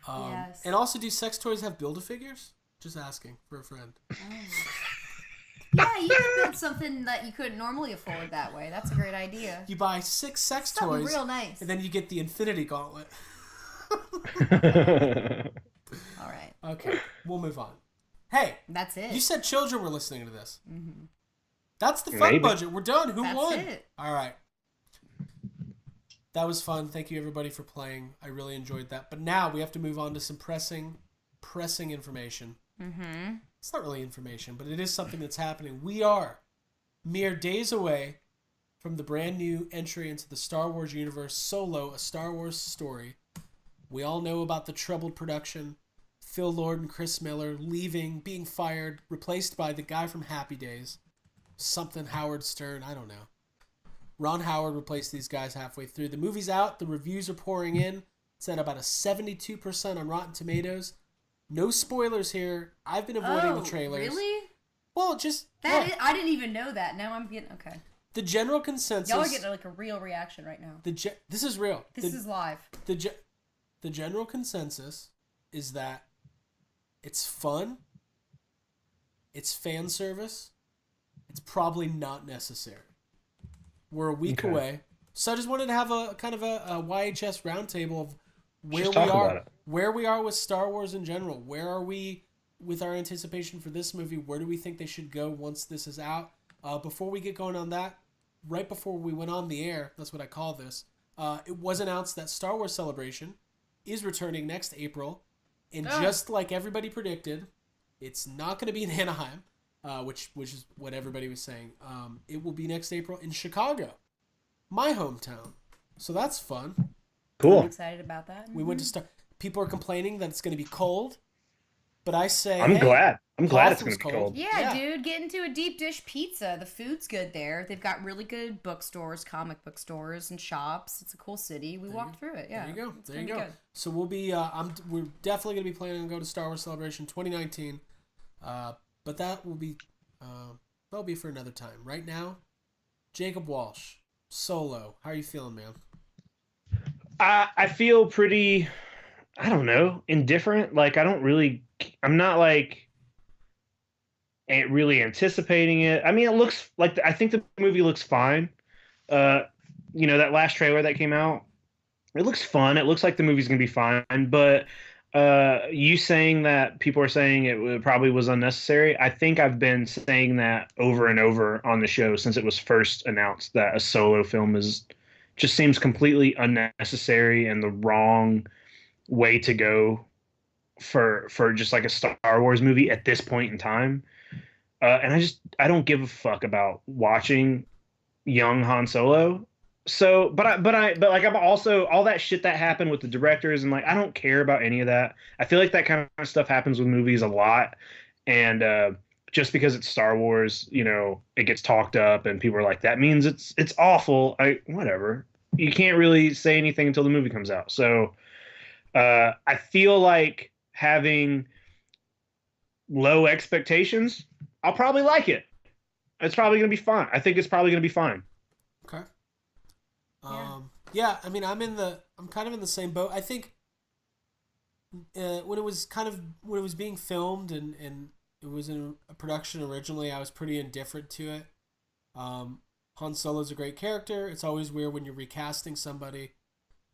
Yes. And also, do sex toys have Build-A-Figures? Just asking for a friend. Oh. Yeah, you could build something that you couldn't normally afford that way. That's a great idea. You buy 6 sex Something toys, real nice. and then you get the Infinity Gauntlet. All right. Okay, we'll move on. Hey, That's it. you said children were listening to this. Mm-hmm. That's the fun Maybe. budget. We're done. Who That's won? it. All right. That was fun. Thank you, everybody, for playing. I really enjoyed that. But now we have to move on to some pressing information. Mm-hmm. It's not really information, but it is something that's happening. We are mere days away from the brand new entry into the Star Wars universe, Solo, a Star Wars story. We all know about the troubled production. Phil Lord and Chris Miller leaving, being fired, replaced by the guy from Happy Days. Something Howard Stern, I don't know. Ron Howard replaced these guys halfway through. The movie's out. The reviews are pouring in. It's at about a 72% on Rotten Tomatoes. No spoilers here. I've been avoiding the trailers. Really? Well, just... That look, is, I didn't even know that. Now I'm getting... Okay. the general consensus... Y'all are getting like a real reaction right now. This is real. This is live. The general consensus is that it's fun. It's fan service. It's probably not necessary. We're a week away. So I just wanted to have a kind of a YHS roundtable of where we are with Star Wars in general. Where are we with our anticipation for this movie? Where do we think they should go once this is out? Before we get going on that, right before we went on the air, that's what I call this, it was announced that Star Wars Celebration is returning next April. And just like everybody predicted, it's not going to be in Anaheim. Which is what everybody was saying. It will be next April in Chicago, my hometown. So that's fun. Cool. I'm excited about that. We went to start. People are complaining that it's going to be cold, but I say I'm glad. I'm glad Hoth it's going was to be cold. Yeah, dude, get into a deep dish pizza. The food's good there. They've got really good bookstores, comic book stores, and shops. It's a cool city. We walked through it. Yeah. There you go. It's There you gonna go. be good. So we'll be. We're definitely going to be planning on going to Star Wars Celebration 2019. But that will be. That'll be for another time. Right now, Jacob Walsh, Solo. How are you feeling, man? I feel pretty, I don't know, indifferent. Like I'm not like really anticipating it. I mean, it looks like, I think the movie looks fine. That last trailer that came out, it looks fun. It looks like the movie's gonna be fine. But you saying that people are saying it probably was unnecessary. I think I've been saying that over and over on the show since it was first announced that a Solo film is just seems completely unnecessary and the wrong way to go for just like a Star Wars movie at this point in time. And I don't give a fuck about watching young Han Solo. So, but like I'm also all that shit that happened with the directors and like I don't care about any of that. I feel like that kind of stuff happens with movies a lot, and just because it's Star Wars, it gets talked up and people are like that means it's awful. Whatever. You can't really say anything until the movie comes out. So, I feel like having low expectations, I'll probably like it. It's probably going to be fine. I think it's probably going to be fine. Okay. Yeah, I mean, I'm kind of in the same boat. I think when it was being filmed and it was in a production originally, I was pretty indifferent to it. Han Solo's a great character. It's always weird when you're recasting somebody,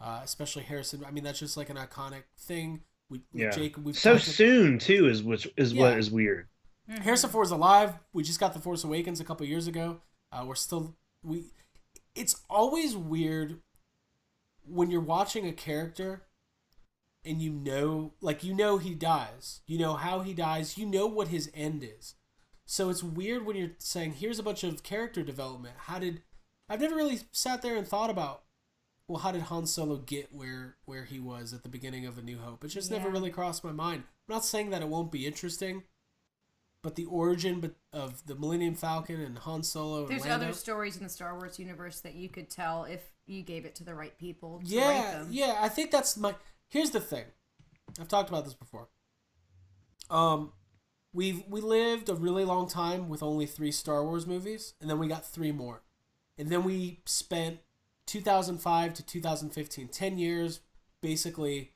especially Harrison. I mean, that's just like an iconic thing. Jake, we've so soon too is what is weird. Mm-hmm. Harrison Ford's alive. We just got The Force Awakens a couple years ago. It's always weird when you're watching a character and you know he dies. You know how he dies. You know what his end is. So it's weird when you're saying, here's a bunch of character development. I've never really sat there and thought about, well, how did Han Solo get where he was at the beginning of A New Hope? It just never really crossed my mind. I'm not saying that it won't be interesting, but the origin of the Millennium Falcon and Han Solo and There's Lando, other stories in the Star Wars universe that you could tell if you gave it to the right people to yeah, write them. Yeah, I think that's here's the thing. I've talked about this before. We lived a really long time with only 3 Star Wars movies, and then we got 3 more. And then we spent 2005 to 2015, 10 years, basically,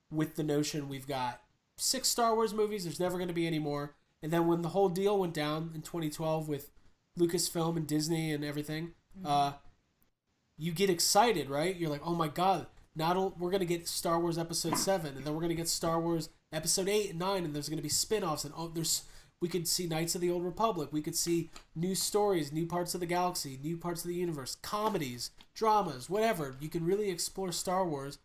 with the notion we've got 6 Star Wars movies, there's never going to be any more. And then when the whole deal went down in 2012 with Lucasfilm and Disney and everything, you get excited, right? You're like, oh my God, we're going to get Star Wars Episode 7, and then we're going to get Star Wars Episode 8 and 9, and there's going to be spin-offs, and we could see Knights of the Old Republic, we could see new stories, new parts of the galaxy, new parts of the universe, comedies, dramas, whatever. You can really explore Star Wars.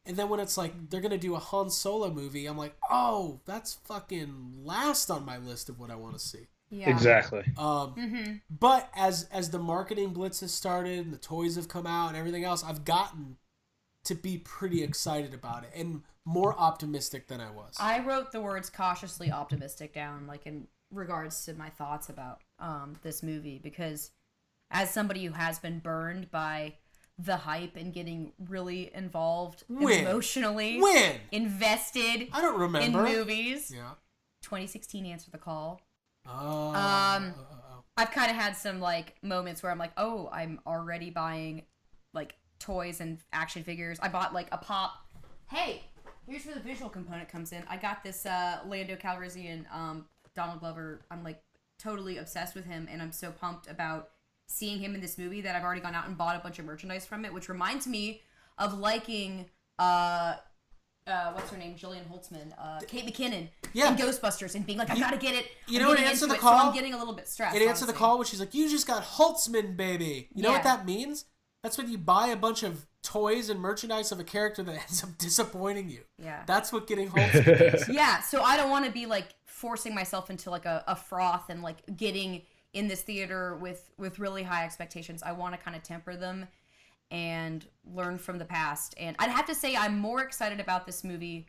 And then when it's like, they're going to do a Han Solo movie, I'm like, oh, that's fucking last on my list of what I want to see. Yeah. Exactly. But as the marketing blitz has started and the toys have come out and everything else, I've gotten to be pretty excited about it and more optimistic than I was. I wrote the words cautiously optimistic down, like in regards to my thoughts about this movie, because as somebody who has been burned by the hype and getting really involved emotionally, invested I don't remember in movies. Yeah. 2016 Answer the Call. I've I've kind of had some like moments where I'm like, oh, I'm already buying like toys and action figures. I bought like a pop. Hey, here's where the visual component comes in. I got this Lando Calrissian, Donald Glover. I'm like totally obsessed with him, and I'm so pumped about seeing him in this movie that I've already gone out and bought a bunch of merchandise from it, which reminds me of liking what's her name, Jillian Holtzman, Kate McKinnon in Ghostbusters, and being like, I gotta get it. You know what Answer the Call? So I'm getting a little bit stressed. It Answer the Call, which she's like, you just got Holtzman, baby. You know what that means? That's when you buy a bunch of toys and merchandise of a character that ends up disappointing you. Yeah. That's what getting Holtzman is. Yeah, so I don't want to be like forcing myself into like a froth and like getting in this theater with really high expectations. I want to kind of temper them and learn from the past. And I'd have to say I'm more excited about this movie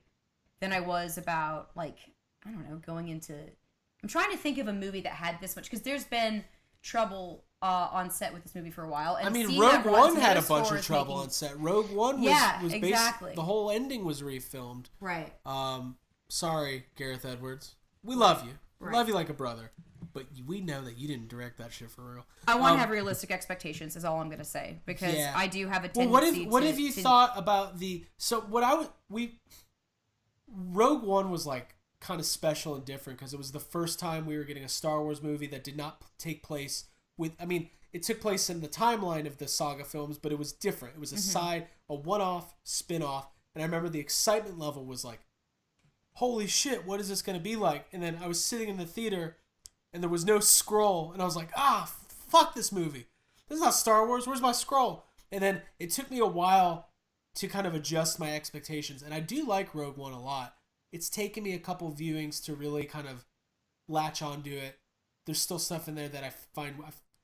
than I was about, like, I don't know, going into... I'm trying to think of a movie that had this much, because there's been trouble on set with this movie for a while. And I mean, Rogue One had a bunch of trouble on set. Rogue One was exactly. The whole ending was refilmed. Right. Sorry, Gareth Edwards. We love you. Right. Love you like a brother. But we know that you didn't direct that shit for real. I want to have realistic expectations is all I'm going to say. Because I do have a tendency what have you thought about the... So Rogue One was like kind of special and different because it was the first time we were getting a Star Wars movie that did not take place with... I mean, it took place in the timeline of the saga films, but it was different. It was a one-off, spin-off. And I remember the excitement level was like, holy shit, what is this going to be like? And then I was sitting in the theater... and there was no scroll, and I was like, fuck this movie. This is not Star Wars. Where's my scroll? And then it took me a while to kind of adjust my expectations. And I do like Rogue One a lot. It's taken me a couple viewings to really kind of latch onto it. There's still stuff in there that I find...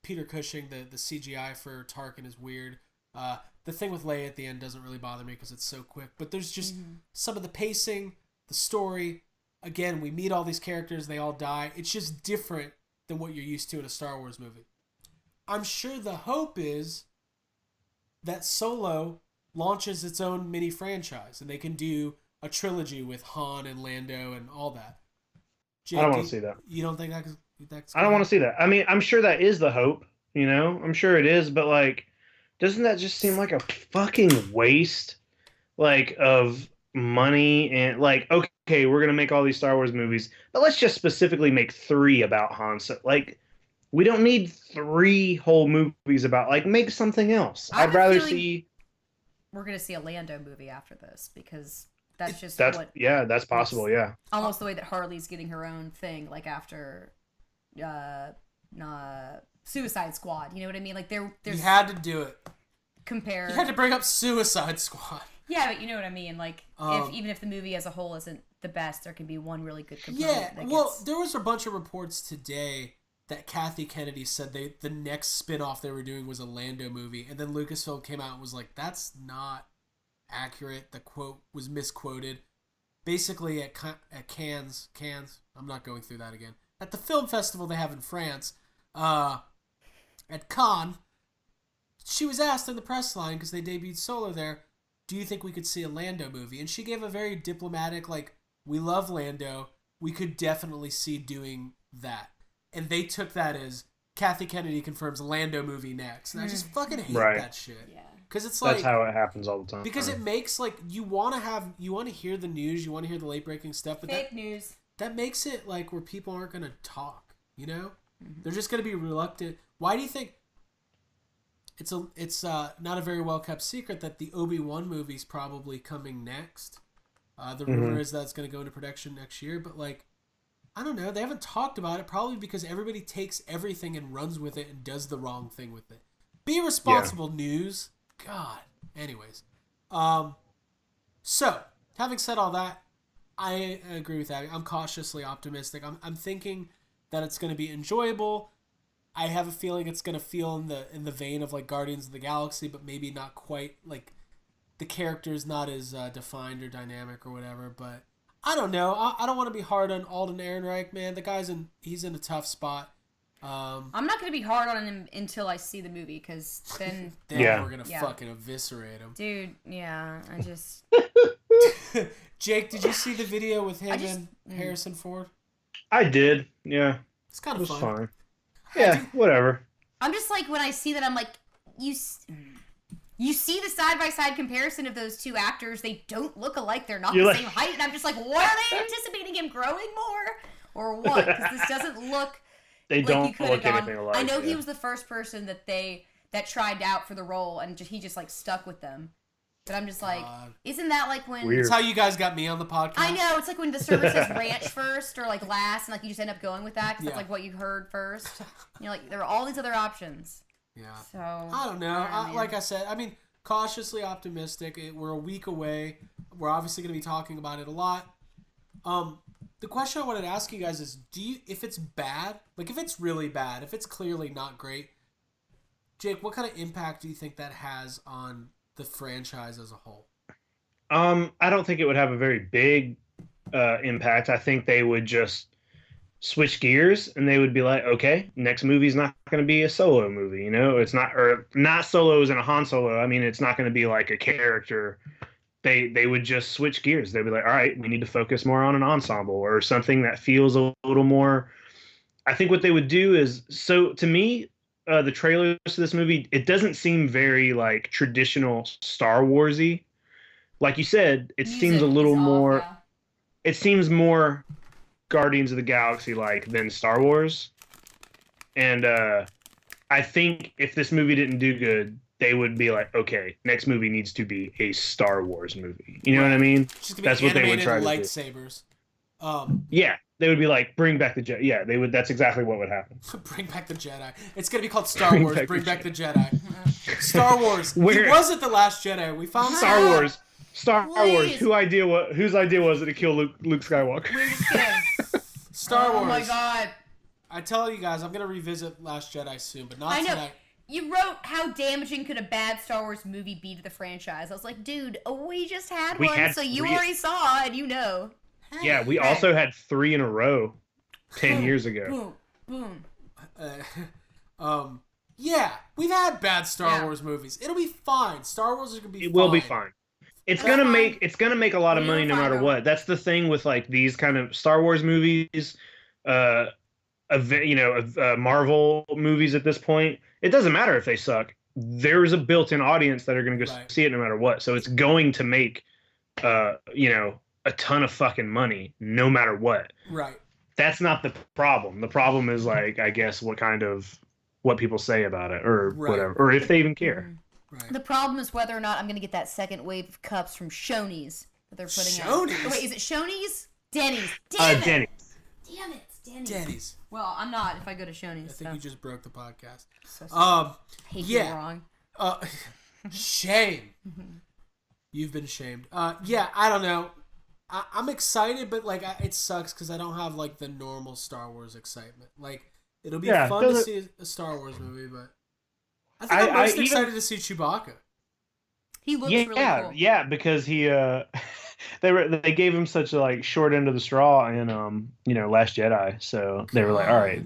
Peter Cushing, the CGI for Tarkin is weird. The thing with Leia at the end doesn't really bother me because it's so quick. But there's just some of the pacing, the story. Again, we meet all these characters. They all die. It's just different than what you're used to in a Star Wars movie. I'm sure the hope is that Solo launches its own mini franchise and they can do a trilogy with Han and Lando and all that. Jake, I don't want to see that. You don't think that's I don't want to see that. I mean, I'm sure that is the hope, you know? I'm sure it is, but like, doesn't that just seem like a fucking waste, like, of money? And like, okay, we're gonna make all these Star Wars movies, but let's just specifically make 3 about Han. So, like, we don't need 3 whole movies about, like, make something else. I'd rather see. We're gonna see a Lando movie after this because that's just that's possible. Yeah, almost the way that Harley's getting her own thing, like after. Suicide Squad, you know what I mean? Like there's you had to do it. Compare. You had to bring up Suicide Squad. Yeah, but you know what I mean. Like even if the movie as a whole isn't the best, there can be one really good component. Yeah, there was a bunch of reports today that Kathy Kennedy said the next spin-off they were doing was a Lando movie, and then Lucasfilm came out and was like, "That's not accurate." The quote was misquoted. Basically, at Cannes. I'm not going through that again. At the film festival they have in France, at Cannes, she was asked in the press line, because they debuted Solo there, do you think we could see a Lando movie? And she gave a very diplomatic, like, we love Lando, we could definitely see doing that. And they took that as, Kathy Kennedy confirms Lando movie next. And I just fucking hate that shit. Yeah. Because it's like... That's how it happens all the time. Because it makes, like, you want to hear the news, you want to hear the late-breaking stuff, but fake news. That makes it like where people aren't going to talk, you know? They're just going to be reluctant. Why do you think it's not a very well-kept secret that the Obi-Wan movie's probably coming next? The rumor is that it's going to go into production next year, but like, I don't know. They haven't talked about it, probably because everybody takes everything and runs with it and does the wrong thing with it. Be responsible, news. God. Anyways. So, having said all that, I agree with that. I'm cautiously optimistic. I'm thinking that it's going to be enjoyable. I have a feeling it's going to feel in the vein of like Guardians of the Galaxy, but maybe not quite, like the character's not as defined or dynamic or whatever. But I don't know. I don't want to be hard on Alden Ehrenreich, man. The he's in a tough spot. I'm not going to be hard on him until I see the movie, because then we're going to fucking eviscerate him. Dude, yeah, I just... Jake, did you see the video with him and Harrison Ford? I did, yeah. It's kind of fun. Fine. Yeah, whatever. I'm just like, when I see that, I'm like, you see the side-by-side comparison of those two actors, they don't look alike, they're not the same height, and I'm just like, what, are they anticipating him growing more? Or what? Because this doesn't look... They don't look anything alike. I know he was the first person that tried out for the role, and he just like stuck with them. But I'm just like, isn't that like when... Weird. It's how you guys got me on the podcast. I know, it's like when the server says ranch first or like last, and like you just end up going with that because that's like what you heard first. You know, like there are all these other options. Yeah. So I don't know. Like I said, I mean, cautiously optimistic. We're a week away. We're obviously going to be talking about it a lot. The question I wanted to ask you guys is, if it's bad, like if it's really bad, if it's clearly not great, Jake, what kind of impact do you think that has on the franchise as a whole? I don't think it would have a very big impact. I think they would just switch gears and they would be like, okay, next movie's not going to be a Solo movie, you know? It's not Solo as in a Han Solo. I mean, it's not going to be like a character. They would just switch gears. They'd be like, all right, we need to focus more on an ensemble or something that feels a little more. I think what they would do is, so to me, the trailers to this movie, it doesn't seem very like traditional Star Warsy. Like you said, it seems a little more. Yeah. It seems more Guardians of the Galaxy like than Star Wars. And I think if this movie didn't do good, they would be like, okay, next movie needs to be a Star Wars movie. You know what I mean? That's what they would try to do. Lightsabers. Yeah, they would be like, bring back the Jedi. Yeah, they would. That's exactly what would happen. Bring back the Jedi. It's gonna be called Star Bring Wars. back Bring the back the Jedi. Star Wars. He Where- wasn't the last Jedi. We found Star out. Wars. Star Wars. Please. Whose idea was it to kill Luke Skywalker? We're just kidding. Star Wars. Oh my god. I tell you guys, I'm gonna revisit Last Jedi soon, but not I know. tonight. You wrote how damaging could a bad Star Wars movie be to the franchise. I was like, dude, we just had We one, had so you 3. already saw and you know. Yeah, we also had 3 in a row 10 years ago. Boom. Yeah, we've had bad Star Yeah. Wars movies. It'll be fine. Star Wars is gonna be fine. It will be fine. It's gonna make a lot of We'll money no find matter out. what. That's the thing with like these kind of Star Wars movies, Marvel movies at this point. It doesn't matter if they suck. There's a built-in audience that are gonna go Right. see it no matter what. So it's going to make, a ton of fucking money no matter what. Right. That's not the problem. The problem is like, I guess, what people say about it or Right. whatever, or if they even care. Right. The problem is whether or not I'm going to get that second wave of cups from Shoney's that they're putting out. Shoney's? Oh, wait, is it Shoney's? Denny's. Damn it. Denny. Damn it. It's Denny's. Denny's. Well, I'm not if I go to I Shoney's. think So. you just broke the podcast. So sorry. Hate yeah. being wrong. Shame. You've been shamed. Yeah, I don't know. I'm excited, but like it sucks because I don't have like the normal Star Wars excitement. Like it'll be fun to see a Star Wars movie, but I think I'm most excited to see Chewbacca. He looks really cool. Yeah, because he they gave him such a like short end of the straw in Last Jedi, so they were like, all right,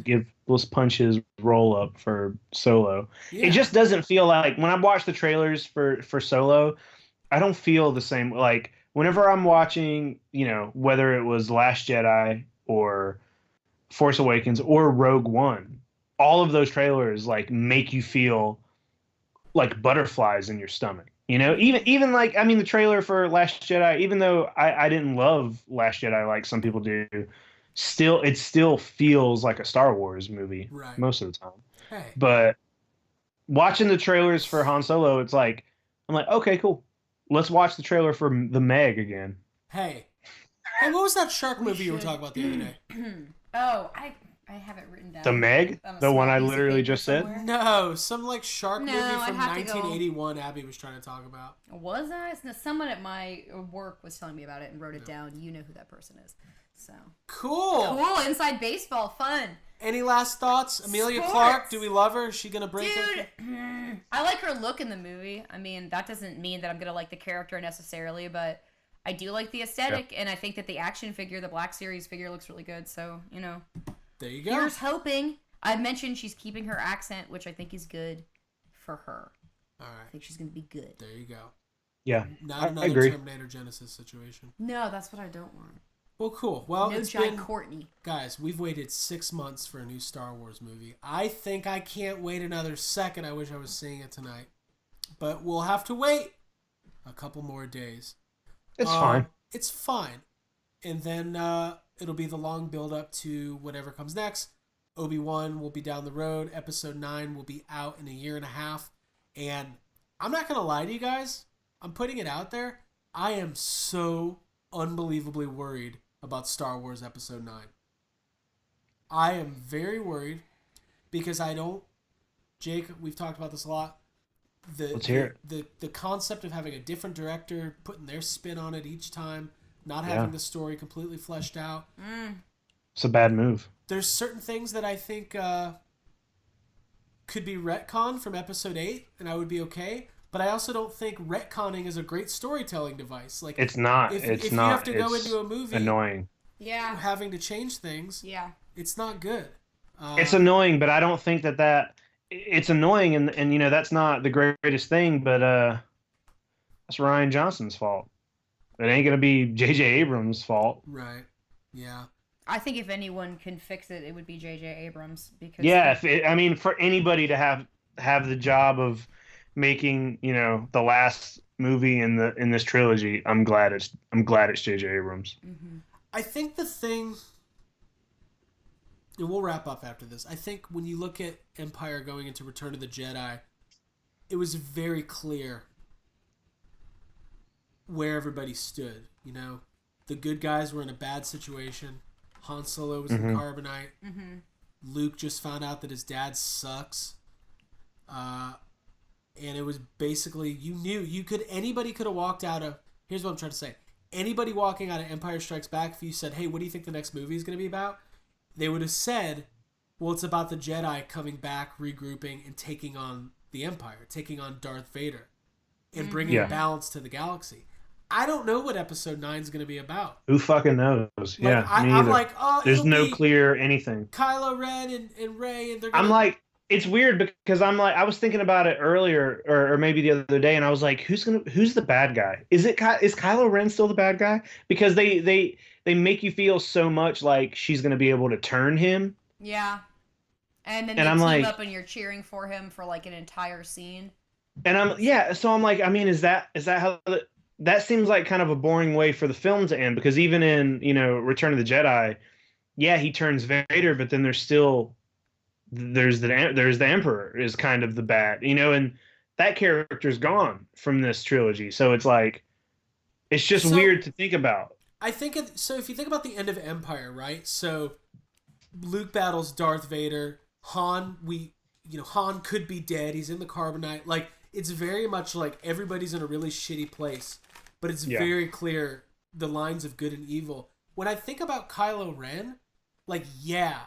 let's punch his roll up for Solo. Yeah. It just doesn't feel like when I watch the trailers for Solo, I don't feel the same. Like whenever I'm watching, whether it was Last Jedi or Force Awakens or Rogue One, all of those trailers like make you feel like butterflies in your stomach. Even like, I mean, the trailer for Last Jedi, even though I didn't love Last Jedi like some people do, it still feels like a Star Wars movie most of the time. Hey. But watching the trailers for Han Solo, it's like, I'm like, okay, cool. Let's watch the trailer for the Meg again. Hey, what was that shark movie you were talking about the other day? Oh, I have it written down. The Meg? The one I literally just said? No, some like shark movie I'd from have to go. 1981 Abby was trying to talk about. Was I? Someone at my work was telling me about it and wrote it down. You know who that person is. So Cool. Inside baseball, fun. Any last thoughts? Amelia Sports. Clarke, do we love her? Is she gonna break her? Dude, I like her look in the movie. I mean, that doesn't mean that I'm gonna like the character necessarily, but I do like the aesthetic, and I think that the action figure, the Black Series figure, looks really good. So There you go. here's hoping. I mentioned she's keeping her accent, which I think is good for her. All I right. think she's gonna be good. There you go. Yeah, Not I another agree. Terminator Genesis situation. No, that's what I don't want. Well, cool. Well, No it's Jai been... Courtney. Guys, we've waited 6 months for a new Star Wars movie. I think I can't wait another second. I wish I was seeing it tonight. But we'll have to wait a couple more days. it's fine. It's fine. And then it'll be the long build up to whatever comes next. Obi-Wan will be down the road. Episode 9 will be out in a year and a half. And I'm not going to lie to you guys. I'm putting it out there. I am so unbelievably worried about Star Wars Episode 9. I am very worried because I don't... Jake, we've talked about this a lot. Let's hear it. The concept of having a different director, putting their spin on it each time, not having the story completely fleshed out. It's a bad move. There's certain things that I think could be retconned from Episode 8, and I would be okay. But I also don't think retconning is a great storytelling device. Like It's not. If It's you not. have to go It's into a movie annoying. Yeah. having to change things, Yeah. it's not good. It's annoying, but I don't think that it's annoying, and that's not the greatest thing, but that's Ryan Johnson's fault. It ain't gonna be J.J. Abrams' fault. Right. Yeah. I think if anyone can fix it, it would be J.J. Abrams because Yeah, for anybody to have the job of making the last movie in this trilogy, I'm glad it's J.J. Abrams. Mm-hmm. I think the thing, and we'll wrap up after this. I think when you look at Empire going into Return of the Jedi, it was very clear where everybody stood. the good guys were in a bad situation. Han Solo was Mm-hmm. in carbonite. Mm-hmm. Luke just found out that his dad sucks. And it was basically, anybody could have walked out of, here's what I'm trying to say. Anybody walking out of Empire Strikes Back, if you said, hey, what do you think the next movie is going to be about? They would have said, well, it's about the Jedi coming back, regrouping, and taking on the Empire, taking on Darth Vader, and bringing balance to the galaxy. I don't know what Episode 9 is going to be about. Who fucking knows? Like, Me I'm either. like, oh, there's it'll no be clear anything. Kylo Ren and Rey, and they're gonna... I'm like, it's weird because I'm like, I was thinking about it earlier, or maybe the other day, and I was like, who's the bad guy? Is Kylo Ren still the bad guy? Because they make you feel so much like she's gonna be able to turn him. Yeah. And then And they I'm team like- up and you're cheering for him for like an entire scene. And so I'm like, I mean, is that how that seems like kind of a boring way for the film to end? Because even in, Return of the Jedi, yeah, he turns Vader, but then there's the Emperor is kind of the bad, and that character's gone from this trilogy. So it's like, it's just weird to think about. I think so. If you think about the end of Empire, right? So Luke battles Darth Vader. Han could be dead. He's in the carbonite. Like, it's very much like everybody's in a really shitty place, but it's very clear the lines of good and evil. When I think about Kylo Ren, like, yeah,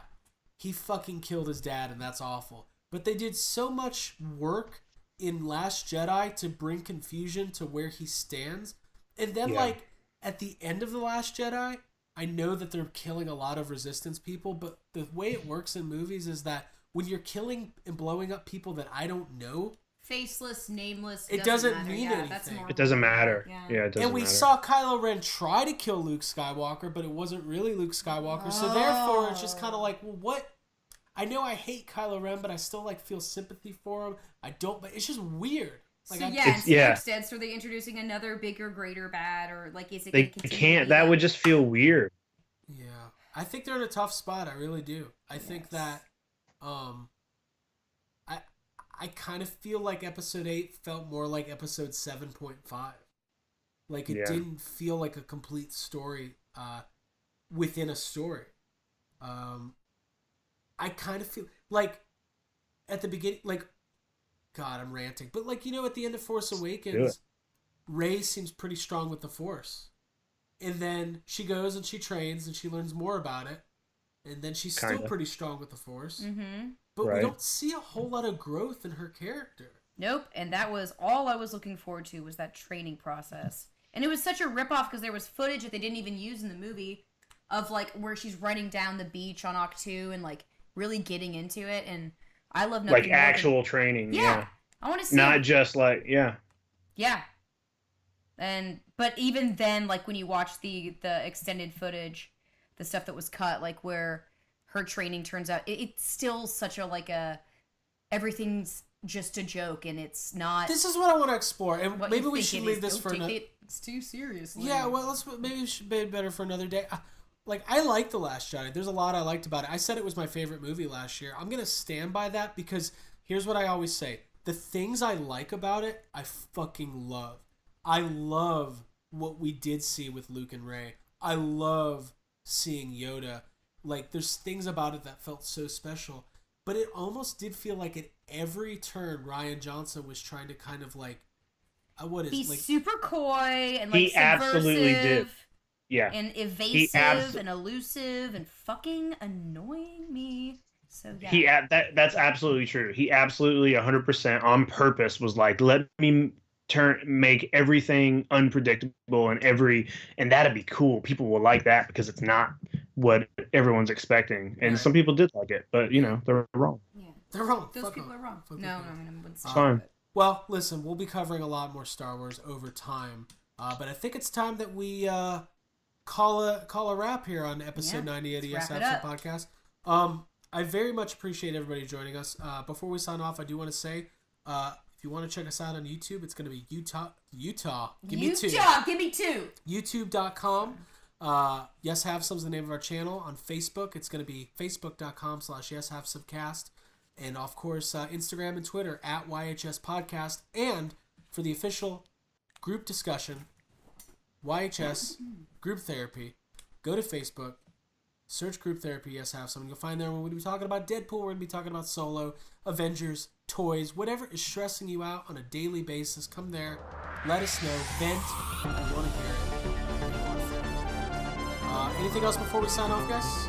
he fucking killed his dad, and that's awful. But they did so much work in Last Jedi to bring confusion to where he stands. And then, like, at the end of The Last Jedi, I know that they're killing a lot of Resistance people, but the way it works in movies is that when you're killing and blowing up people that I don't know... Faceless, nameless, it doesn't matter. mean anything. It doesn't matter. Yeah, it doesn't And we matter. saw Kylo Ren try to kill Luke Skywalker, but it wasn't really Luke Skywalker. So therefore, it's just kind of like, well, what? I know I hate Kylo Ren, but I still like feel sympathy for him. I don't, but it's just weird. Like, so instead, so are they introducing another bigger, greater bad, or like is it? They can't. That would just feel weird. Yeah, I think they're in a tough spot. I really do. I think that, I kind of feel like Episode 8 felt more like Episode 7.5. Like, it didn't feel like a complete story within a story. I kind of feel like at the beginning, like, God, I'm ranting. But, like, at the end of Force Awakens, Rey seems pretty strong with the Force. And then she goes and she trains and she learns more about it. And then she's still pretty strong with the Force. Mm-hmm. But we don't see a whole lot of growth in her character. Nope. And that was all I was looking forward to, was that training process. And it was such a ripoff because there was footage that they didn't even use in the movie of, like, where she's running down the beach on Octu and, like, really getting into it. And I love nothing like actual training. Yeah. I want to see not just like yeah. But even then, like, when you watch the extended footage, the stuff that was cut, like where her training turns out, it's still such a everything's just a joke and it's not. This is what I want to explore, and maybe we should leave this for another. It's too seriously. Yeah, well, maybe we should be better for another day. Like, I like The Last Jedi. There's a lot I liked about it. I said it was my favorite movie last year. I'm gonna stand by that because here's what I always say: the things I like about it, I fucking love. I love what we did see with Luke and Rey. I love seeing Yoda. Like, there's things about it that felt so special. But it almost did feel like at every turn, Rian Johnson was trying to kind of like, be super coy and like he absolutely did. Yeah. And evasive and elusive and fucking annoying me. So yeah. That's absolutely true. He absolutely 100% on purpose was like, let me make everything unpredictable and that'd be cool. People will like that because it's not what everyone's expecting. And some people did like it, but they're wrong. Yeah. They're wrong. Those people are wrong. No, it's fine. Well, listen, we'll be covering a lot more Star Wars over time. But I think it's time that we call a wrap here on episode 98 of Yes Have Some Podcast. I very much appreciate everybody joining us. Before we sign off, I do want to say, if you want to check us out on YouTube, it's going to be Utah. Give me two. YouTube.com. Yes Have Some's the name of our channel. On Facebook, it's going to be facebook.com/YesHaveSomeCast. And of course, Instagram and Twitter @YHS Podcast. And for the official group discussion, YHS Group Therapy. Go to Facebook. Search Group Therapy, Yes Have Some. You'll find there we're going to be talking about Deadpool, we're going to be talking about Solo, Avengers, toys, whatever is stressing you out on a daily basis. Come there, let us know, vent, we want to hear it. Anything else before we sign off, guys?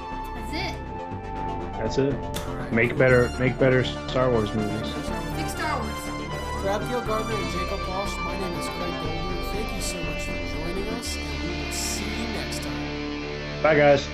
That's it. All right. Make better Star Wars movies. Big Star Wars. For Abigail Gardner and Jacob Walsh, my name is Craig Goldberg. Thank you so much for joining us, and we will see you next time. Bye, guys.